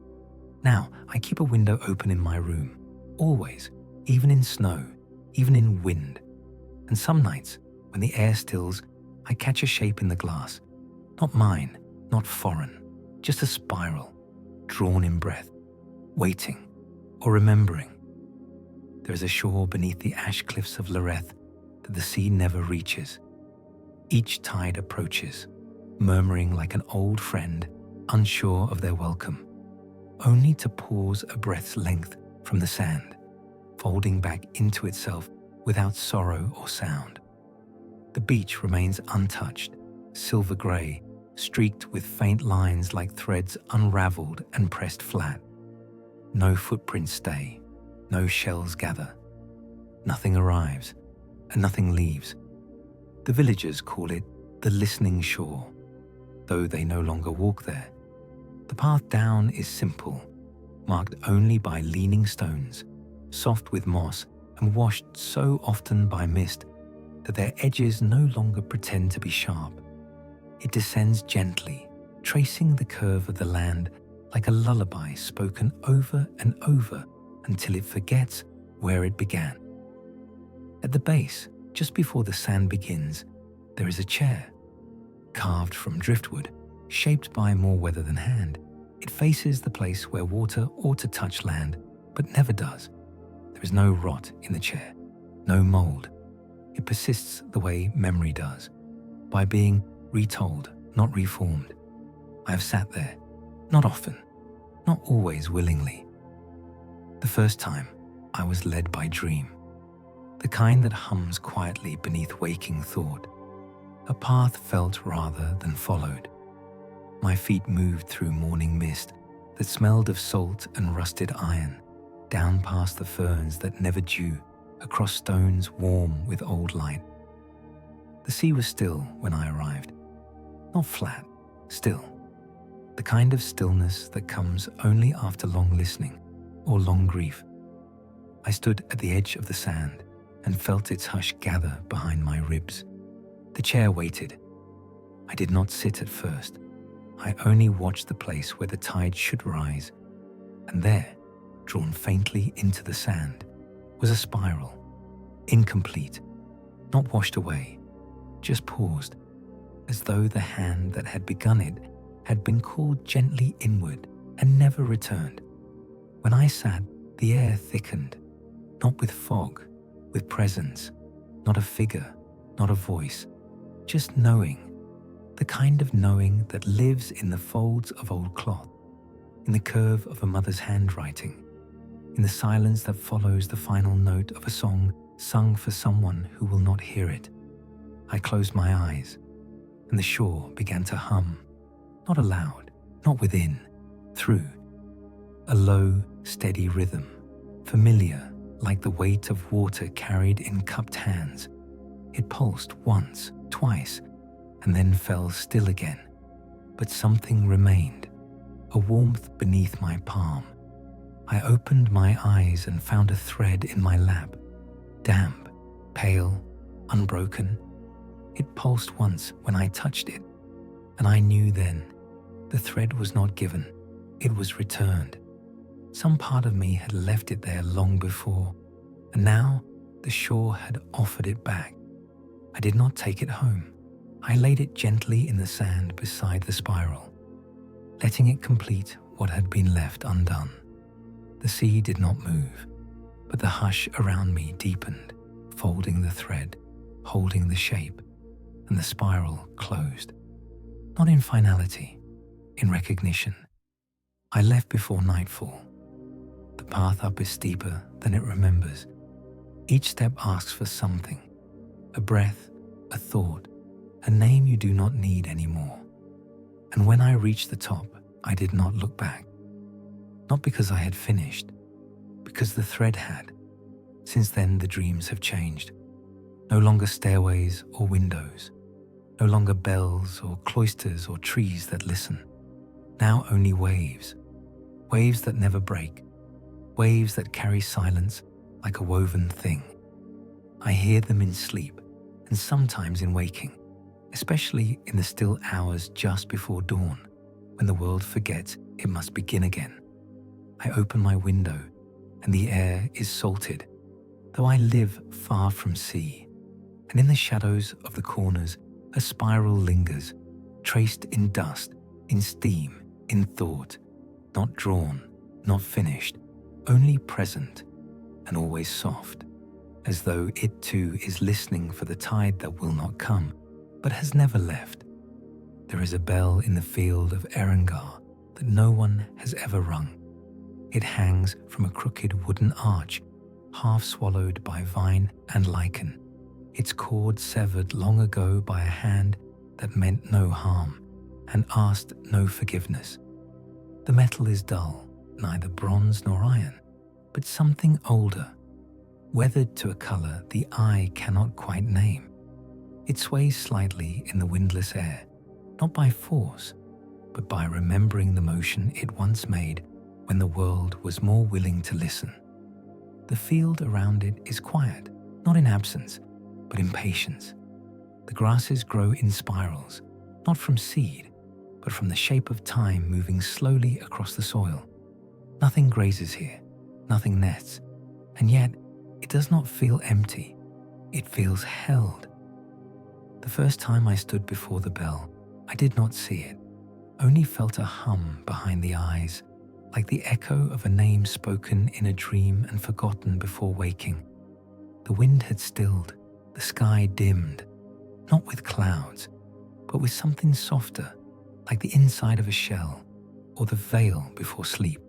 Now, I keep a window open in my room, always, even in snow, even in wind. And some nights, when the air stills, I catch a shape in the glass, not mine, not foreign, just a spiral, drawn in breath, waiting or remembering. There is a shore beneath the ash cliffs of Loreth that the sea never reaches. Each tide approaches, murmuring like an old friend, unsure of their welcome, only to pause a breath's length from the sand, folding back into itself without sorrow or sound. The beach remains untouched, silver grey, streaked with faint lines like threads unraveled and pressed flat. No footprints stay, no shells gather. Nothing arrives, and nothing leaves. The villagers call it the listening shore, though they no longer walk there. The path down is simple, marked only by leaning stones, soft with moss and washed so often by mist that their edges no longer pretend to be sharp. It descends gently, tracing the curve of the land like a lullaby spoken over and over until it forgets where it began. At the base, just before the sand begins, there is a chair, carved from driftwood, shaped by more weather than hand. It faces the place where water ought to touch land, but never does. There is no rot in the chair, no mold. It persists the way memory does, by being retold, not reformed. I have sat there, not often, not always willingly. The first time, I was led by dream, the kind that hums quietly beneath waking thought. A path felt rather than followed. My feet moved through morning mist that smelled of salt and rusted iron, down past the ferns that never dew, across stones warm with old light. The sea was still when I arrived. Not flat, still. The kind of stillness that comes only after long listening or long grief. I stood at the edge of the sand and felt its hush gather behind my ribs. The chair waited. I did not sit at first. I only watched the place where the tide should rise, and there, drawn faintly into the sand, was a spiral, incomplete, not washed away, just paused, as though the hand that had begun it had been called gently inward and never returned. When I sat, the air thickened, not with fog, with presence, not a figure, not a voice, just knowing, the kind of knowing that lives in the folds of old cloth, in the curve of a mother's handwriting, in the silence that follows the final note of a song sung for someone who will not hear it. I closed my eyes, and the shore began to hum, not aloud, not within, through, a low, steady rhythm, familiar like the weight of water carried in cupped hands. It pulsed once, twice, and then fell still again. But something remained, a warmth beneath my palm. I opened my eyes and found a thread in my lap, damp, pale, unbroken. It pulsed once when I touched it, and I knew then the thread was not given, it was returned. Some part of me had left it there long before, and now the shore had offered it back. I did not take it home. I laid it gently in the sand beside the spiral, letting it complete what had been left undone. The sea did not move, but the hush around me deepened, folding the thread, holding the shape, and the spiral closed. Not in finality, in recognition. I left before nightfall. The path up is steeper than it remembers. Each step asks for something, a breath, a thought, a name you do not need anymore. And when I reached the top, I did not look back. Not because I had finished, because the thread had. Since then, the dreams have changed. No longer stairways or windows, no longer bells or cloisters or trees that listen. Now only waves, waves that never break, waves that carry silence like a woven thing. I hear them in sleep and sometimes in waking, especially in the still hours just before dawn, when the world forgets it must begin again. I open my window and the air is salted, though I live far from sea, and in the shadows of the corners a spiral lingers, traced in dust, in steam, in thought, not drawn, not finished, only present, and always soft, as though it too is listening for the tide that will not come, but has never left. There is a bell in the field of Erengar that no one has ever rung. It hangs from a crooked wooden arch, half swallowed by vine and lichen, its cord severed long ago by a hand that meant no harm and asked no forgiveness. The metal is dull, neither bronze nor iron, but something older, weathered to a colour the eye cannot quite name. It sways slightly in the windless air, not by force, but by remembering the motion it once made when the world was more willing to listen. The field around it is quiet, not in absence, but in patience. The grasses grow in spirals, not from seed, but from the shape of time moving slowly across the soil. Nothing grazes here, nothing nests, and yet it does not feel empty. It feels held. The first time I stood before the bell, I did not see it, only felt a hum behind the eyes, like the echo of a name spoken in a dream and forgotten before waking. The wind had stilled, the sky dimmed, not with clouds, but with something softer, like the inside of a shell or the veil before sleep.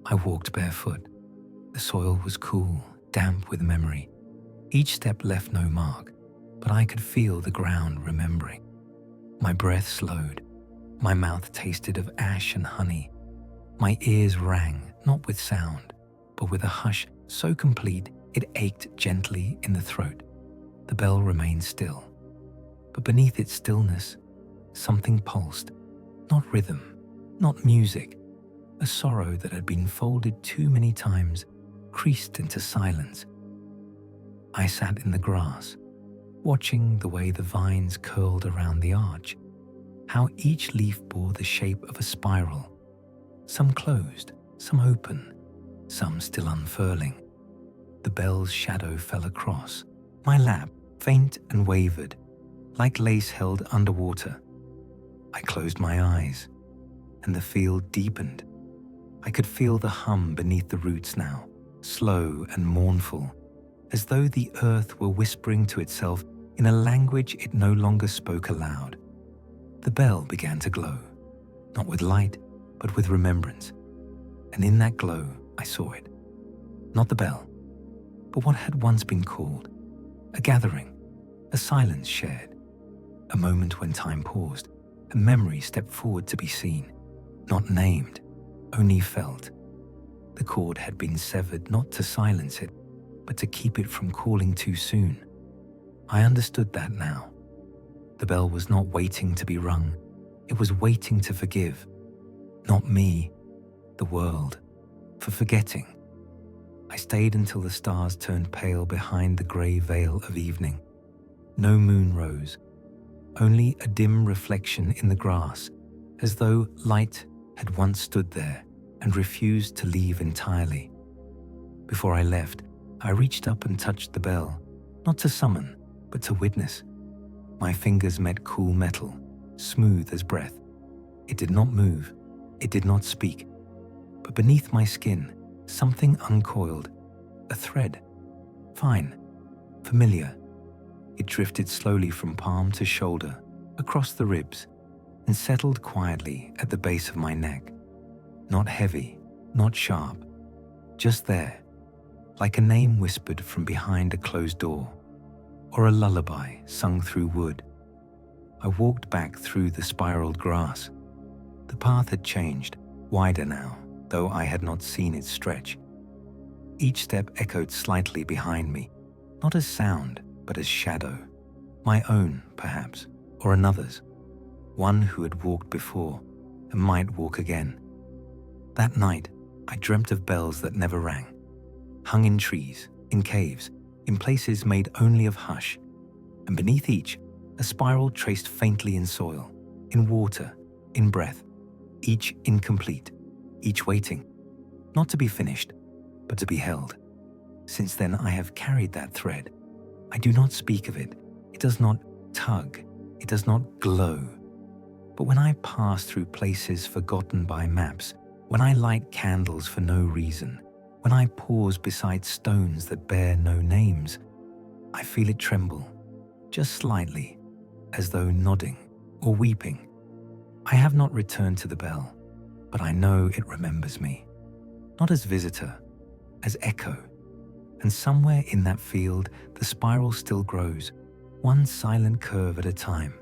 I walked barefoot. The soil was cool, damp with memory. Each step left no mark, but I could feel the ground remembering. My breath slowed. My mouth tasted of ash and honey. My ears rang, not with sound, but with a hush so complete it ached gently in the throat. The bell remained still, but beneath its stillness, something pulsed, not rhythm, not music. A sorrow that had been folded too many times creased into silence. I sat in the grass, watching the way the vines curled around the arch, how each leaf bore the shape of a spiral, some closed, some open, some still unfurling. The bell's shadow fell across my lap, faint and wavered, like lace held underwater. I closed my eyes, and the field deepened. I could feel the hum beneath the roots now, slow and mournful, as though the earth were whispering to itself in a language it no longer spoke aloud. The bell began to glow, not with light, but with remembrance, and in that glow I saw it. Not the bell, but what had once been called a gathering, a silence shared, a moment when time paused and memory stepped forward to be seen, not named, only felt. The cord had been severed not to silence it, but to keep it from calling too soon. I understood that now. The bell was not waiting to be rung, it was waiting to forgive. Not me, the world, for forgetting. I stayed until the stars turned pale behind the grey veil of evening. No moon rose, only a dim reflection in the grass, as though light had once stood there and refused to leave entirely. Before I left, I reached up and touched the bell, not to summon, but to witness. My fingers met cool metal, smooth as breath. It did not move, it did not speak, but beneath my skin, something uncoiled, a thread, fine, familiar. It drifted slowly from palm to shoulder, across the ribs, and settled quietly at the base of my neck. Not heavy, not sharp, just there, like a name whispered from behind a closed door, or a lullaby sung through wood. I walked back through the spiraled grass. The path had changed, wider now, though I had not seen it stretch. Each step echoed slightly behind me, not as sound, but as shadow. My own, perhaps, or another's. One who had walked before and might walk again. That night, I dreamt of bells that never rang, hung in trees, in caves, in places made only of hush, and beneath each, a spiral traced faintly in soil, in water, in breath, each incomplete, each waiting, not to be finished, but to be held. Since then I have carried that thread. I do not speak of it. It does not tug. It does not glow. But when I pass through places forgotten by maps, when I light candles for no reason, When I pause beside stones that bear no names, I feel it tremble, just slightly, as though nodding or weeping. I have not returned to the bell, but I know it remembers me, not as visitor, as echo. And somewhere in that field, the spiral still grows, one silent curve at a time.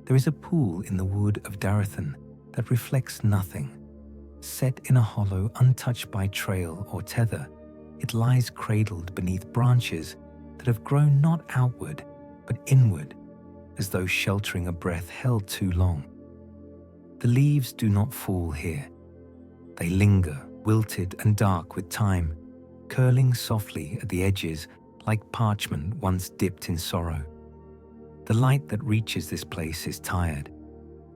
There is a pool in the wood of Darathan that reflects nothing. Set in a hollow untouched by trail or tether, it lies cradled beneath branches that have grown not outward, but inward, as though sheltering a breath held too long. The leaves do not fall here. They linger, wilted and dark with time, curling softly at the edges like parchment once dipped in sorrow. The light that reaches this place is tired.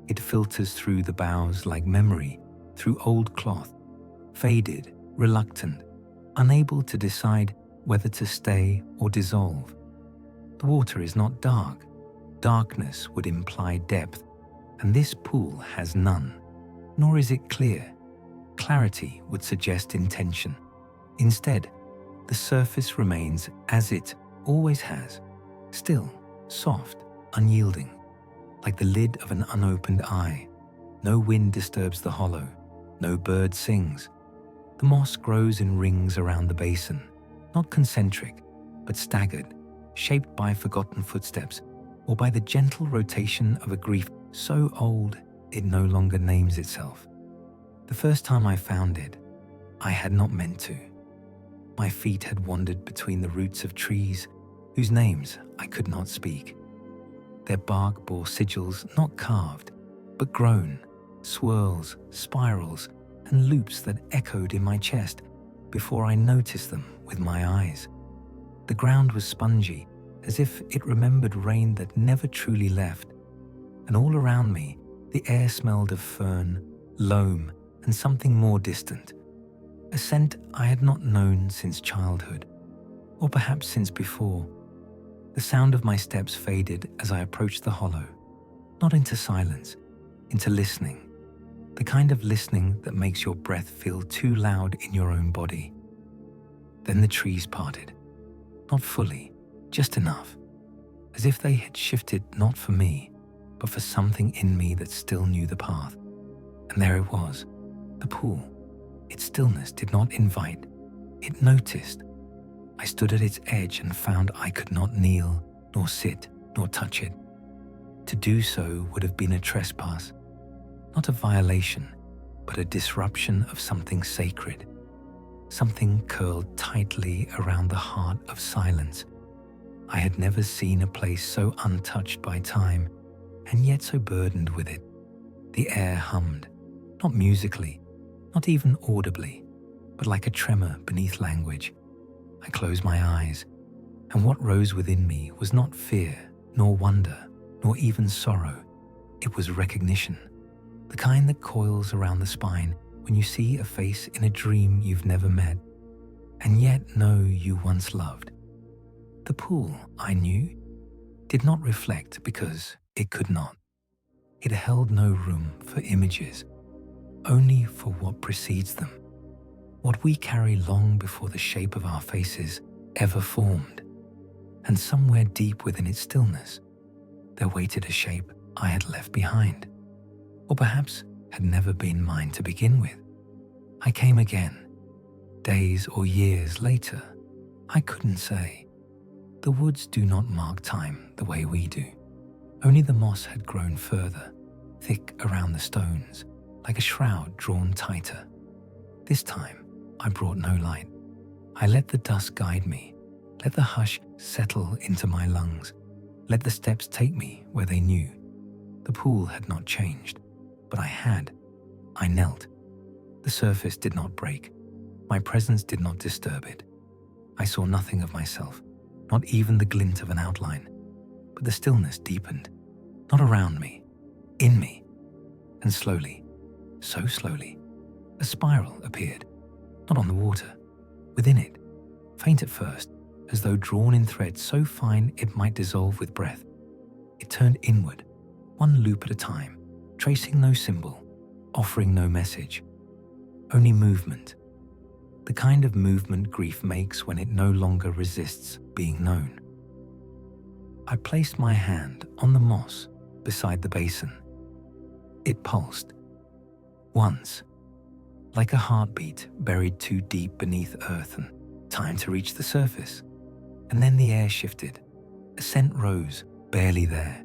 It filters through the boughs like memory, through old cloth, faded, reluctant, unable to decide whether to stay or dissolve. The water is not dark. Darkness would imply depth, and this pool has none, nor is it clear. Clarity would suggest intention. Instead, the surface remains as it always has, still, soft, unyielding, like the lid of an unopened eye. No wind disturbs the hollow, no bird sings. The moss grows in rings around the basin, not concentric, but staggered, shaped by forgotten footsteps or by the gentle rotation of a grief so old it no longer names itself. The first time I found it, I had not meant to. My feet had wandered between the roots of trees whose names I could not speak. Their bark bore sigils not carved, but grown, swirls, spirals, and loops that echoed in my chest before I noticed them with my eyes. The ground was spongy, as if it remembered rain that never truly left, and all around me the air smelled of fern, loam, and something more distant, a scent I had not known since childhood, or perhaps since before. The sound of my steps faded as I approached the hollow, not into silence, into listening, the kind of listening that makes your breath feel too loud in your own body. Then the trees parted, not fully, just enough, as if they had shifted not for me, but for something in me that still knew the path. And there it was, the pool. Its stillness did not invite, it noticed. I stood at its edge and found I could not kneel, nor sit, nor touch it. To do so would have been a trespass, not a violation, but a disruption of something sacred, something curled tightly around the heart of silence. I had never seen a place so untouched by time, and yet so burdened with it. The air hummed, not musically, not even audibly, but like a tremor beneath language. I closed my eyes, and what rose within me was not fear, nor wonder, nor even sorrow. It was recognition, the kind that coils around the spine when you see a face in a dream you've never met, and yet know you once loved. The pool, I knew, did not reflect because it could not. It held no room for images, only for what precedes them, what we carry long before the shape of our faces ever formed. And somewhere deep within its stillness, there waited a shape I had left behind, or perhaps had never been mine to begin with. I came again, days or years later, I couldn't say. The woods do not mark time the way we do. Only the moss had grown further, thick around the stones, like a shroud drawn tighter. This time, I brought no light. I let the dusk guide me, let the hush settle into my lungs, let the steps take me where they knew. The pool had not changed, but I had. I knelt. The surface did not break. My presence did not disturb it. I saw nothing of myself, not even the glint of an outline, but the stillness deepened, not around me, in me. And slowly, so slowly, a spiral appeared, not on the water, within it, faint at first, as though drawn in thread so fine it might dissolve with breath. It turned inward, one loop at a time, tracing no symbol, offering no message, only movement. the kind of movement grief makes when it no longer resists being known. I placed my hand on the moss beside the basin. It pulsed. Once, like a heartbeat buried too deep beneath earth and time to reach the surface. And then the air shifted. A scent rose, barely there,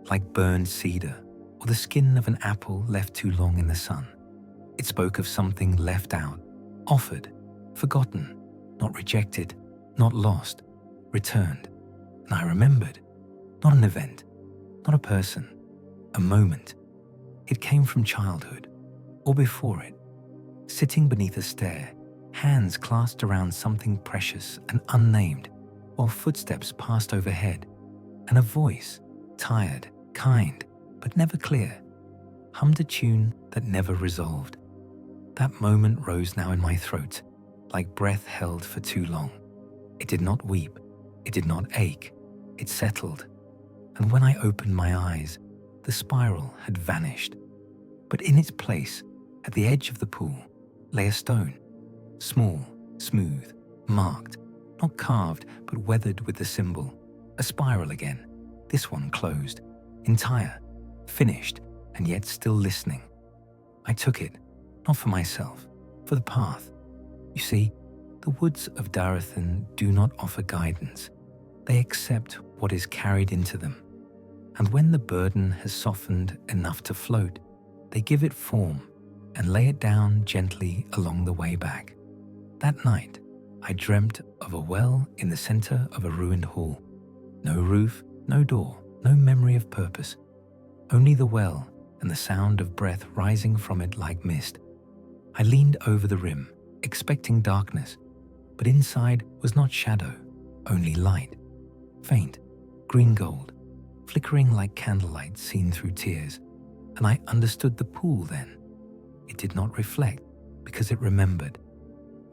like burned cedar or the skin of an apple left too long in the sun. It spoke of something left out, offered, forgotten, not rejected, not lost, returned. And I remembered. Not an event, not a person, a moment. It came from childhood, or before it, sitting beneath a stair, hands clasped around something precious and unnamed, while footsteps passed overhead, and a voice, tired, kind, but never clear, hummed a tune that never resolved. That moment rose now in my throat, like breath held for too long. It did not weep, it did not ache, it settled. And when I opened my eyes, the spiral had vanished. But in its place, at the edge of the pool, lay a stone, small, smooth, marked, not carved, but weathered with the symbol. A spiral again, this one closed, entire, finished, and yet still listening. I took it, not for myself, for the path. You see, the woods of Darathan do not offer guidance. They accept what is carried into them. And when the burden has softened enough to float, they give it form and lay it down gently along the way back. That night, I dreamt of a well in the center of a ruined hall. No roof, no door, no memory of purpose. Only the well and the sound of breath rising from it like mist. I leaned over the rim, expecting darkness, but inside was not shadow, only light. Faint, green gold, flickering like candlelight seen through tears. And I understood the pool then. It did not reflect because it remembered.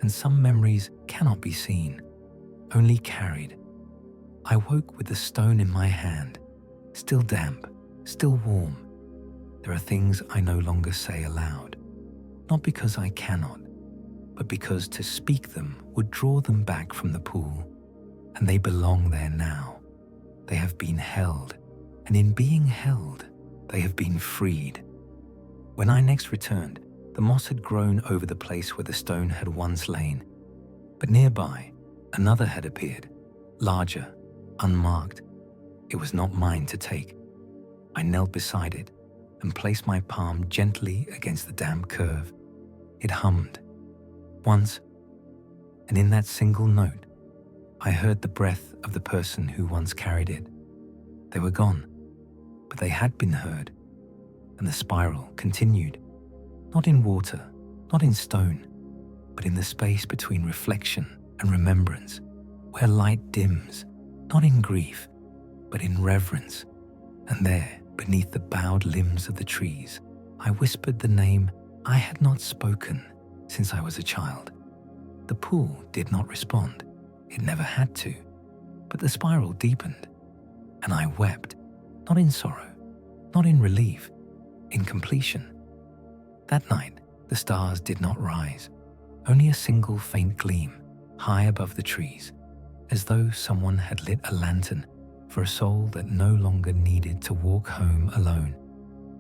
And some memories cannot be seen, only carried. I woke with the stone in my hand, still damp, still warm. There are things I no longer say aloud, not because I cannot, but because to speak them would draw them back from the pool. And they belong there now. They have been held, and in being held, they have been freed. When I next returned, the moss had grown over the place where the stone had once lain. But nearby, another had appeared, larger, unmarked. It was not mine to take. I knelt beside it and placed my palm gently against the damp curve. It hummed. Once, and in that single note, I heard the breath of the person who once carried it. They were gone, but they had been heard, and the spiral continued, not in water, not in stone, but in the space between reflection and remembrance, where light dims, not in grief, but in reverence. And there, beneath the bowed limbs of the trees, I whispered the name I had not spoken since I was a child. The pool did not respond. It never had to, but the spiral deepened, and I wept, not in sorrow, not in relief, in completion. That night, the stars did not rise, only a single faint gleam, high above the trees, as though someone had lit a lantern for a soul that no longer needed to walk home alone.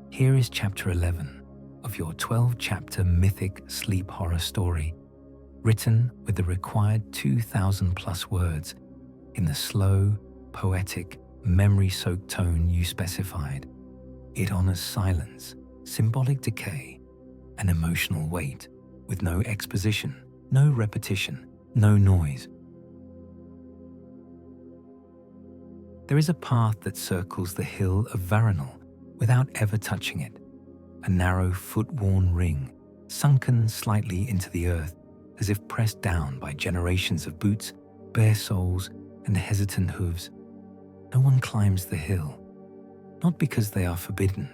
Here is chapter 11 of your 12-chapter mythic sleep horror story, written with the required 2,000+ words in the slow, poetic, memory-soaked tone you specified. It honors silence, symbolic decay, and emotional weight, with no exposition, no repetition, no noise. There is a path that circles the hill of Valinor without ever touching it, a narrow, foot-worn ring, sunken slightly into the earth, as if pressed down by generations of boots, bare soles, and hesitant hooves. No one climbs the hill, not because they are forbidden,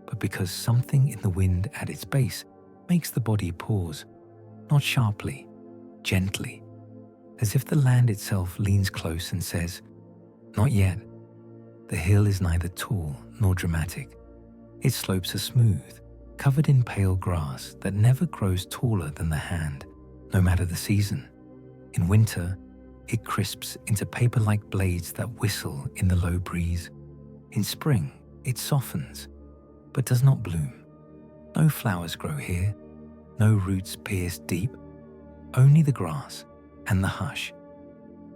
but because something in the wind at its base makes the body pause, not sharply, gently, as if the land itself leans close and says, "Not yet." The hill is neither tall nor dramatic. Its slopes are smooth, covered in pale grass that never grows taller than the hand. no matter the season. In winter, it crisps into paper-like blades that whistle in the low breeze. In spring, it softens, but does not bloom. No flowers grow here, no roots pierce deep, only the grass and the hush.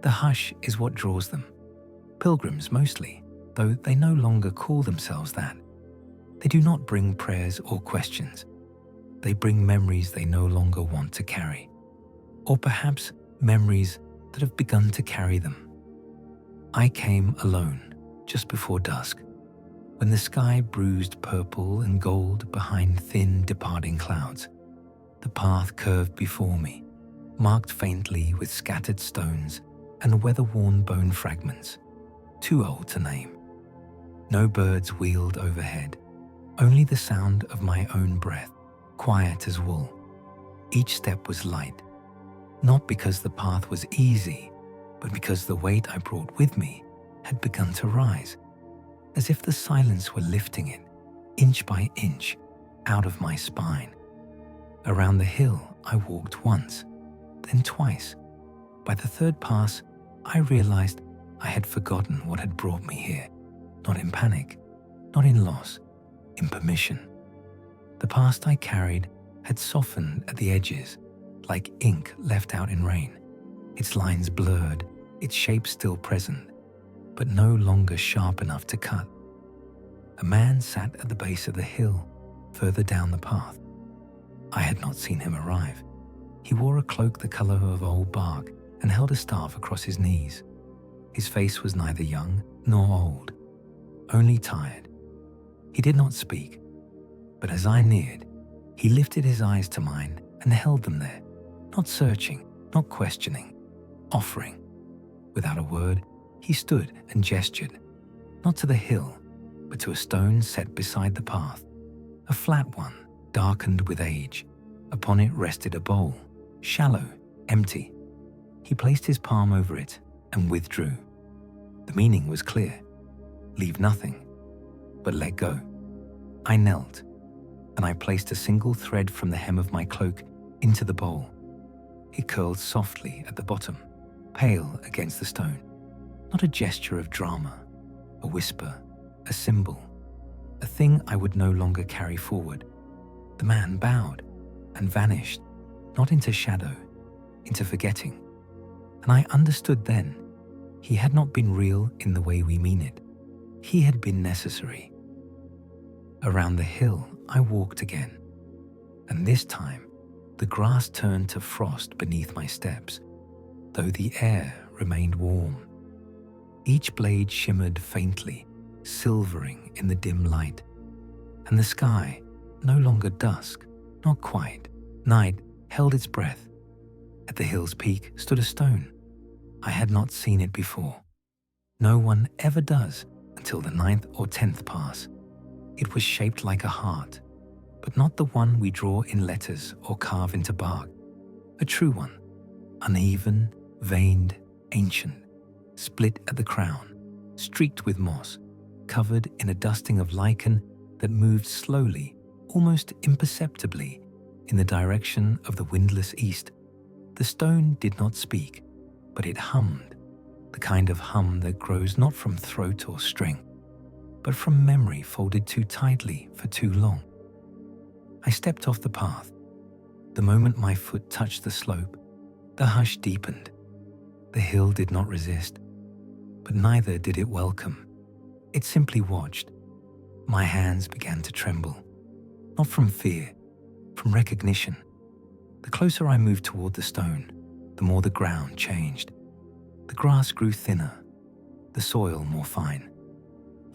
The hush is what draws them. Pilgrims mostly, though they no longer call themselves that. They do not bring prayers or questions. They bring memories they no longer want to carry. Or perhaps memories that have begun to carry them. I came alone, just before dusk, when the sky bruised purple and gold behind thin departing clouds. The path curved before me, marked faintly with scattered stones and weather-worn bone fragments, too old to name. No birds wheeled overhead, only the sound of my own breath, quiet as wool. Each step was light, not because the path was easy, but because the weight I brought with me had begun to rise, as if the silence were lifting it, inch by inch, out of my spine. Around the hill I walked once, then twice. By the third pass, I realized I had forgotten what had brought me here, not in panic, not in loss, in permission. The past I carried had softened at the edges, like ink left out in rain, its lines blurred, its shape still present, but no longer sharp enough to cut. A man sat at the base of the hill, further down the path. I had not seen him arrive. He wore a cloak the color of old bark and held a staff across his knees. His face was neither young nor old, only tired. He did not speak, but as I neared, he lifted his eyes to mine and held them there, not searching, not questioning, offering. Without a word, he stood and gestured, not to the hill, but to a stone set beside the path, a flat one, darkened with age. Upon it rested a bowl, shallow, empty. He placed his palm over it and withdrew. The meaning was clear. Leave nothing, but let go. I knelt, and I placed a single thread from the hem of my cloak into the bowl. It curled softly at the bottom, pale against the stone. Not a gesture of drama, a whisper, a symbol, a thing I would no longer carry forward. The man bowed and vanished, not into shadow, into forgetting. And I understood then, he had not been real in the way we mean it. He had been necessary. Around the hill, I walked again, and this time, the grass turned to frost beneath my steps, though the air remained warm. Each blade shimmered faintly, silvering in the dim light, and the sky, no longer dusk, not quite, night held its breath. At the hill's peak stood a stone. I had not seen it before. No one ever does until the 9th or 10th pass. It was shaped like a heart, but not the one we draw in letters or carve into bark. A true one, uneven, veined, ancient, split at the crown, streaked with moss, covered in a dusting of lichen that moved slowly, almost imperceptibly, in the direction of the windless east. The stone did not speak, but it hummed, the kind of hum that grows not from throat or string, but from memory folded too tightly for too long. I stepped off the path. The moment my foot touched the slope, the hush deepened. The hill did not resist, but neither did it welcome. It simply watched. My hands began to tremble, not from fear, from recognition. The closer I moved toward the stone, the more the ground changed. The grass grew thinner, the soil more fine,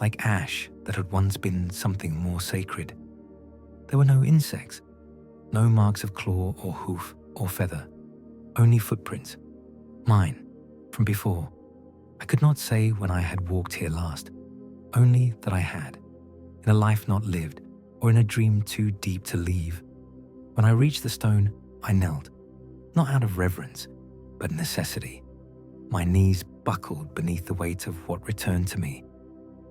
like ash that had once been something more sacred. There were no insects, no marks of claw or hoof or feather, only footprints, mine, from before. I could not say when I had walked here last, only that I had, in a life not lived or in a dream too deep to leave. When I reached the stone, I knelt, not out of reverence, but necessity. My knees buckled beneath the weight of what returned to me,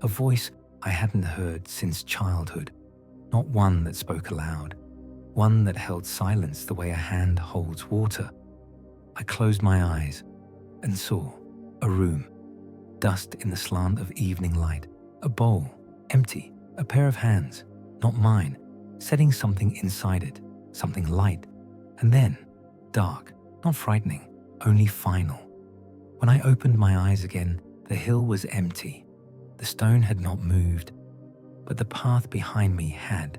a voice I hadn't heard since childhood, not one that spoke aloud, one that held silence the way a hand holds water. I closed my eyes and saw a room, dust in the slant of evening light, a bowl, empty, a pair of hands, not mine, setting something inside it, something light, and then dark, not frightening, only final. When I opened my eyes again, the hill was empty. The stone had not moved, but the path behind me had.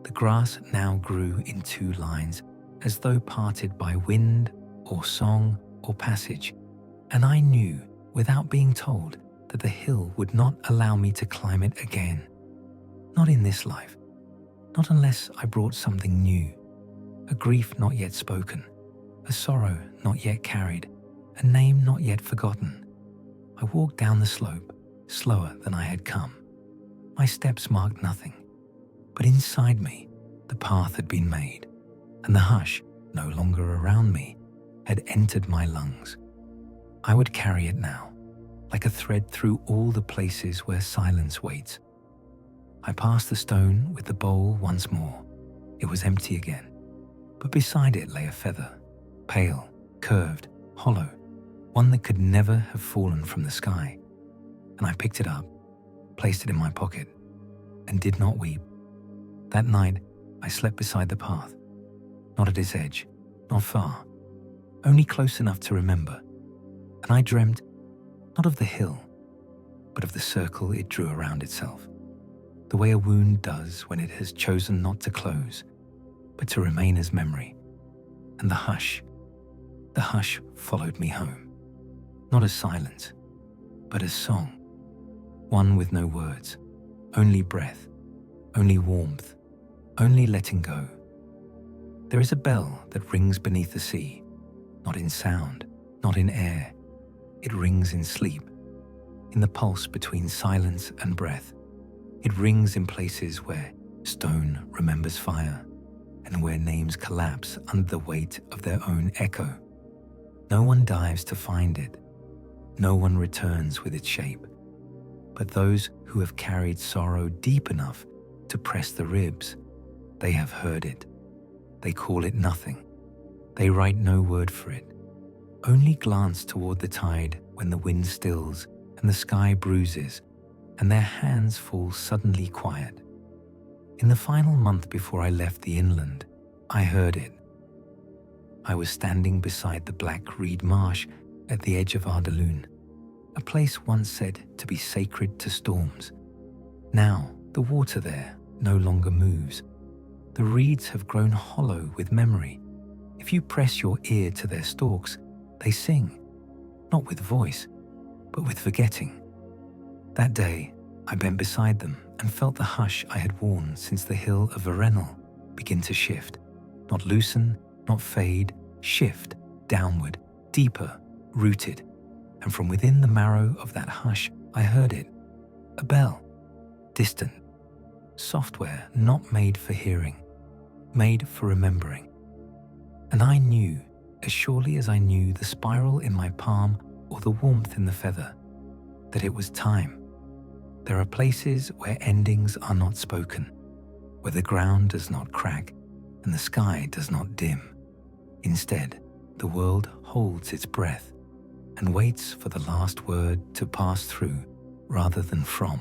The grass now grew in two lines, as though parted by wind or song or passage, and I knew, without being told, that the hill would not allow me to climb it again. Not in this life, not unless I brought something new, a grief not yet spoken, a sorrow not yet carried, a name not yet forgotten. I walked down the slope, slower than I had come. My steps marked nothing, but inside me, the path had been made, and the hush, no longer around me, had entered my lungs. I would carry it now, like a thread through all the places where silence waits. I passed the stone with the bowl once more. It was empty again, but beside it lay a feather, pale, curved, hollow, one that could never have fallen from the sky. And I picked it up, placed it in my pocket, and did not weep. That night, I slept beside the path, not at its edge, not far, only close enough to remember. And I dreamt, not of the hill, but of the circle it drew around itself, the way a wound does when it has chosen not to close, but to remain as memory. And the hush followed me home, not as silence, but as song, one with no words, only breath, only warmth, only letting go. There is a bell that rings beneath the sea, not in sound, not in air. It rings in sleep, in the pulse between silence and breath. It rings in places where stone remembers fire and where names collapse under the weight of their own echo. No one dives to find it. No one returns with its shape. But those who have carried sorrow deep enough to press the ribs, they have heard it. They call it nothing. They write no word for it. Only glance toward the tide when the wind stills and the sky bruises and their hands fall suddenly quiet. In the final month before I left the inland, I heard it. I was standing beside the black reed marsh at the edge of Arda, a place once said to be sacred to storms. Now the water there no longer moves. The reeds have grown hollow with memory. If you press your ear to their stalks, they sing, not with voice, but with forgetting. That day, I bent beside them and felt the hush I had worn since the hill of Valinor begin to shift, not loosen, not fade, shift, downward, deeper, rooted. And from within the marrow of that hush, I heard it, a bell, distant, software not made for hearing, made for remembering. And I knew, as surely as I knew the spiral in my palm or the warmth in the feather, that it was time. There are places where endings are not spoken, where the ground does not crack and the sky does not dim. Instead, the world holds its breath and waits for the last word to pass through rather than from.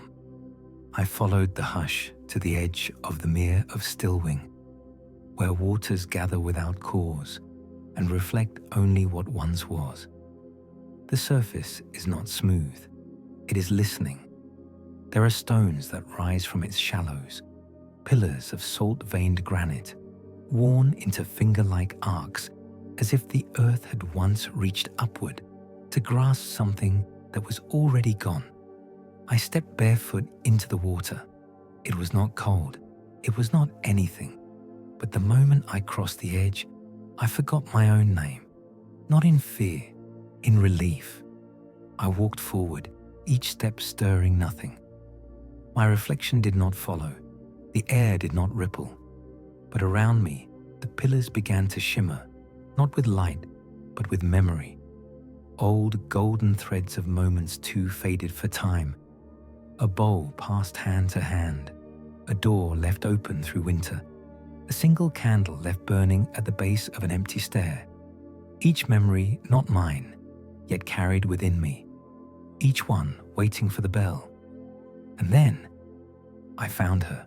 I followed the hush to the edge of the mere of Stillwing, where waters gather without cause and reflect only what once was. The surface is not smooth, it is listening. There are stones that rise from its shallows, pillars of salt-veined granite, worn into finger-like arcs as if the earth had once reached upward to grasp something that was already gone. I stepped barefoot into the water. It was not cold, it was not anything, but the moment I crossed the edge, I forgot my own name, not in fear, in relief. I walked forward, each step stirring nothing. My reflection did not follow, the air did not ripple, but around me, the pillars began to shimmer, not with light, but with memory. Old golden threads of moments too faded for time. A bowl passed hand to hand, a door left open through winter, a single candle left burning at the base of an empty stair. Each memory not mine, yet carried within me. Each one waiting for the bell. And then I found her.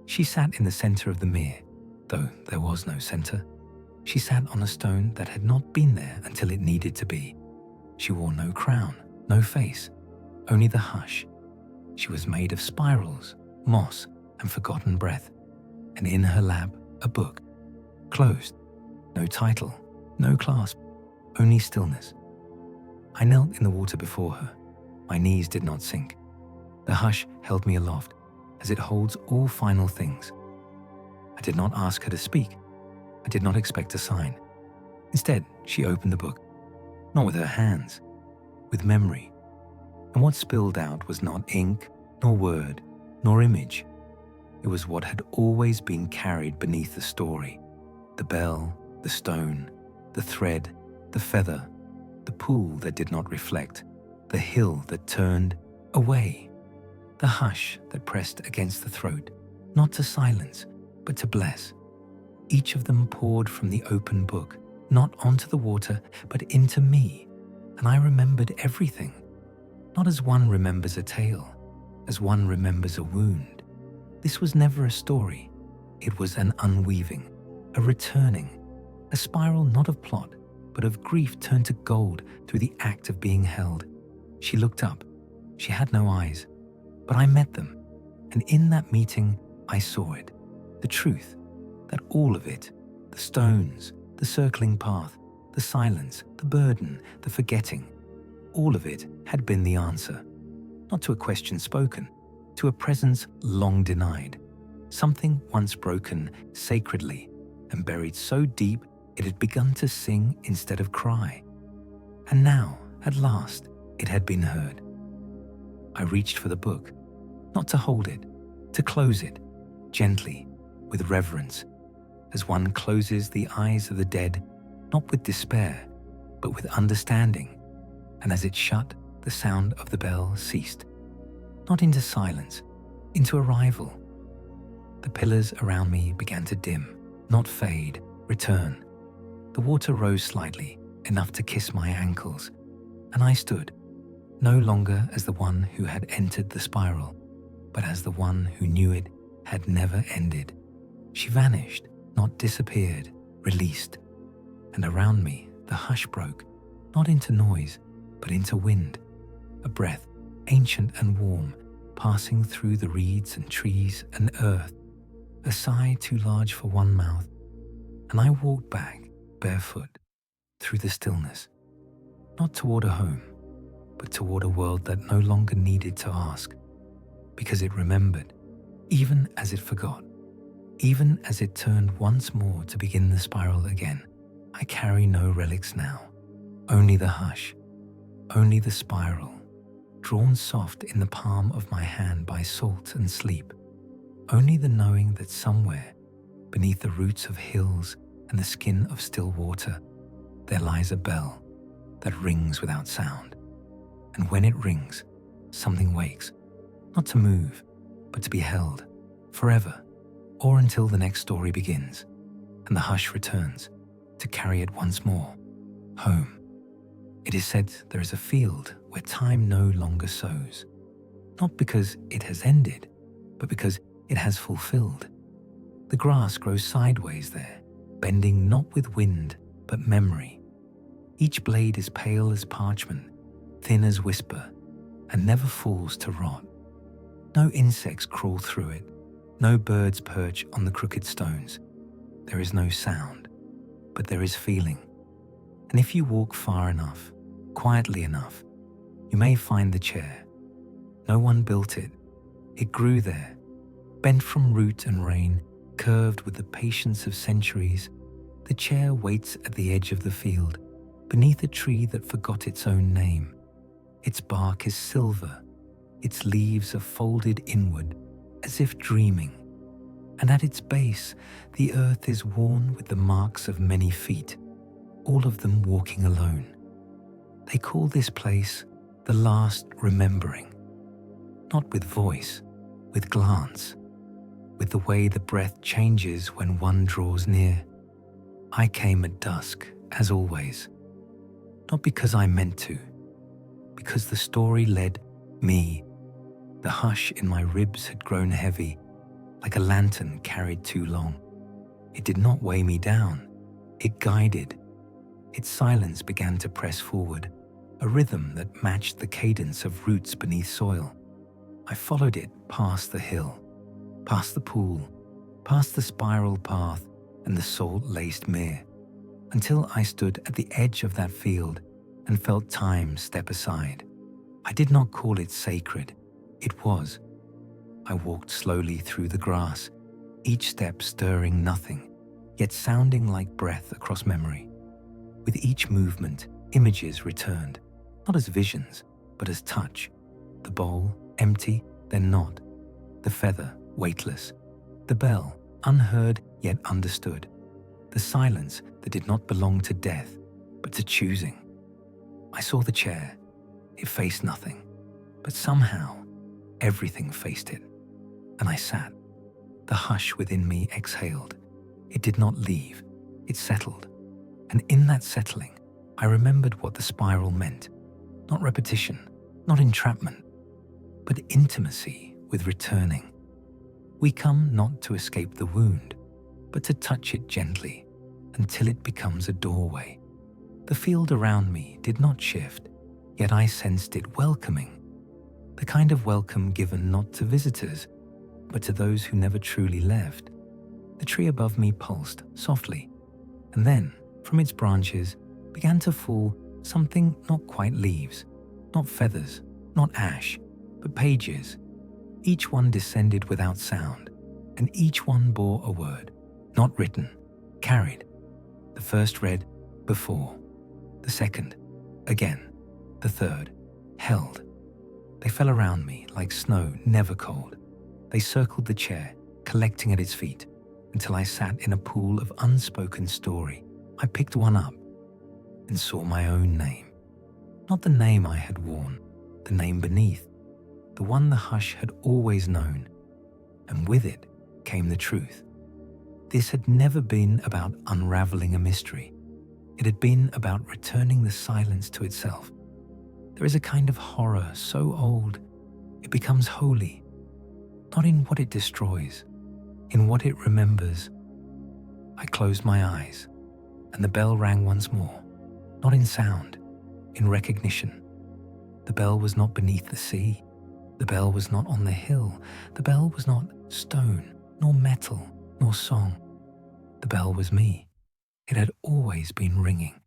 She sat in the center of the mere, though there was no center. She sat on a stone that had not been there until it needed to be. She wore no crown, no face, only the hush. She was made of spirals, moss, and forgotten breath. And in her lap, a book, closed, no title, no clasp, only stillness. I knelt in the water before her. My knees did not sink. The hush held me aloft, as it holds all final things. I did not ask her to speak. I did not expect a sign. Instead, she opened the book, not with her hands, with memory. And what spilled out was not ink, nor word, nor image. It was what had always been carried beneath the story. The bell, the stone, the thread, the feather, the pool that did not reflect, the hill that turned away, the hush that pressed against the throat, not to silence, but to bless. Each of them poured from the open book, not onto the water, but into me, and I remembered everything, not as one remembers a tale, as one remembers a wound. This was never a story. It was an unweaving, a returning, a spiral not of plot, but of grief turned to gold through the act of being held. She looked up. She had no eyes, but I met them, and in that meeting I saw it, the truth, that all of it, the stones, the circling path, the silence, the burden, the forgetting, all of it had been the answer, not to a question spoken, to a presence long denied, something once broken sacredly and buried so deep it had begun to sing instead of cry. And now, at last, it had been heard. I reached for the book, not to hold it, to close it, gently, with reverence, as one closes the eyes of the dead, not with despair, but with understanding. And as it shut, the sound of the bell ceased. Not into silence, into arrival. The pillars around me began to dim, not fade, return. The water rose slightly, enough to kiss my ankles, and I stood, no longer as the one who had entered the spiral, but as the one who knew it had never ended. She vanished, not disappeared, released. And around me, the hush broke, not into noise, but into wind, a breath, ancient and warm, passing through the reeds and trees and earth, a sigh too large for one mouth. And I walked back, barefoot, through the stillness, not toward a home, but toward a world that no longer needed to ask, because it remembered, even as it forgot, even as it turned once more to begin the spiral again. I carry no relics now, only the hush, only the spiral, drawn soft in the palm of my hand by salt and sleep, only the knowing that somewhere, beneath the roots of hills and the skin of still water, there lies a bell that rings without sound. And when it rings, something wakes, not to move, but to be held, forever, or until the next story begins, and the hush returns, to carry it once more, home. It is said there is a field where time no longer sows, not because it has ended, but because it has fulfilled. The grass grows sideways there, bending not with wind, but memory. Each blade is pale as parchment, thin as whisper, and never falls to rot. No insects crawl through it, no birds perch on the crooked stones. There is no sound, but there is feeling. And if you walk far enough, quietly enough, you may find the chair. No one built it. It grew there, bent from root and rain, curved with the patience of centuries. The chair waits at the edge of the field, beneath a tree that forgot its own name. Its bark is silver, its leaves are folded inward, as if dreaming. And at its base, the earth is worn with the marks of many feet, all of them walking alone. They call this place the last remembering, not with voice, with glance. with the way the breath changes when one draws near. I came at dusk, as always, not because I meant to, because the story led me. The hush in my ribs had grown heavy, like a lantern carried too long. It did not weigh me down, it guided. Its silence began to press forward, a rhythm that matched the cadence of roots beneath soil. I followed it past the hill, past the pool, past the spiral path and the salt-laced mere, until I stood at the edge of that field and felt time step aside. I did not call it sacred, it was. I walked slowly through the grass, each step stirring nothing, yet sounding like breath across memory. With each movement, images returned, not as visions, but as touch. The bowl, empty, then not. The feather, weightless. The bell, unheard yet understood. The silence that did not belong to death, but to choosing. I saw the chair. It faced nothing, but somehow everything faced it. And I sat. The hush within me exhaled. It did not leave. It settled. And in that settling, I remembered what the spiral meant. Not repetition, not entrapment, but intimacy with returning. We come not to escape the wound, but to touch it gently until it becomes a doorway. The field around me did not shift, yet I sensed it welcoming. The kind of welcome given not to visitors, but to those who never truly left. The tree above me pulsed softly, and then, from its branches, began to fall something not quite leaves, not feathers, not ash, but pages. Each one descended without sound, and each one bore a word, not written, carried. The first read, before. The second, again. The third, held. They fell around me like snow, never cold. They circled the chair, collecting at its feet, until I sat in a pool of unspoken story. I picked one up and saw my own name. Not the name I had worn, the name beneath, the one the hush had always known. And with it came the truth. This had never been about unraveling a mystery. It had been about returning the silence to itself. There is a kind of horror so old, it becomes holy, not in what it destroys, in what it remembers. I closed my eyes, and the bell rang once more, not in sound, in recognition. The bell was not beneath the sea. The bell was not on the hill. The bell was not stone, nor metal, nor song. The bell was me. It had always been ringing.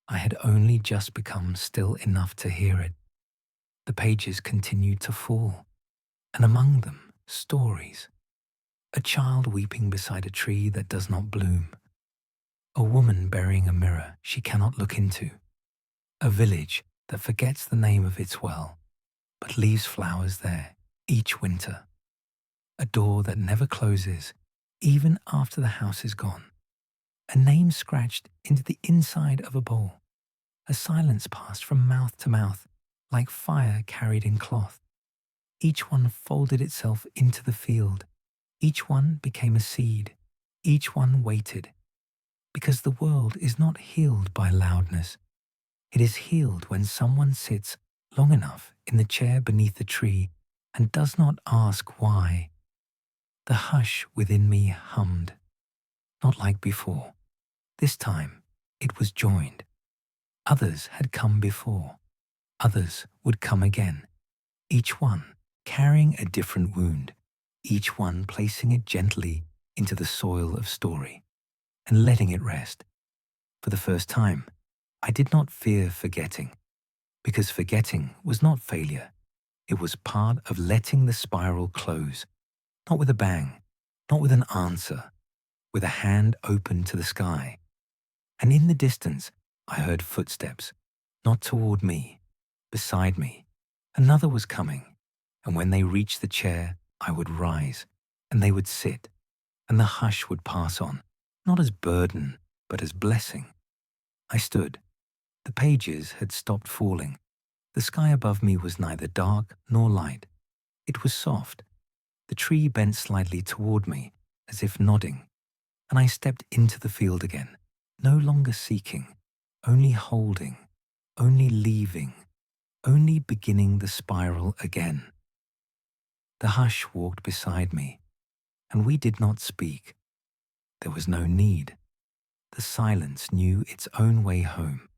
I had only just become still enough to hear it. The pages continued to fall, and among them, stories. A child weeping beside a tree that does not bloom. A woman burying a mirror she cannot look into. A village that forgets the name of its well, but leaves flowers there each winter. A door that never closes, even after the house is gone. A name scratched into the inside of a bowl. A silence passed from mouth to mouth, like fire carried in cloth. Each one folded itself into the field. Each one became a seed. Each one waited. Because the world is not healed by loudness. It is healed when someone sits long enough in the chair beneath the tree and does not ask why. The hush within me hummed. Not like before. This time, it was joined. Others had come before. Others would come again. Each one carrying a different wound. Each one placing it gently into the soil of story and letting it rest. For the first time, I did not fear forgetting, because forgetting was not failure. It was part of letting the spiral close, not with a bang, not with an answer, with a hand open to the sky. And in the distance, I heard footsteps, not toward me, beside me. Another was coming, and when they reached the chair, I would rise, and they would sit, and the hush would pass on, not as burden, but as blessing. I stood. The pages had stopped falling. The sky above me was neither dark nor light. It was soft, The tree bent slightly toward me, as if nodding, and I stepped into the field again, no longer seeking, only holding, only leaving, only beginning the spiral again. The hush walked beside me, and we did not speak. There was no need. The silence knew its own way home.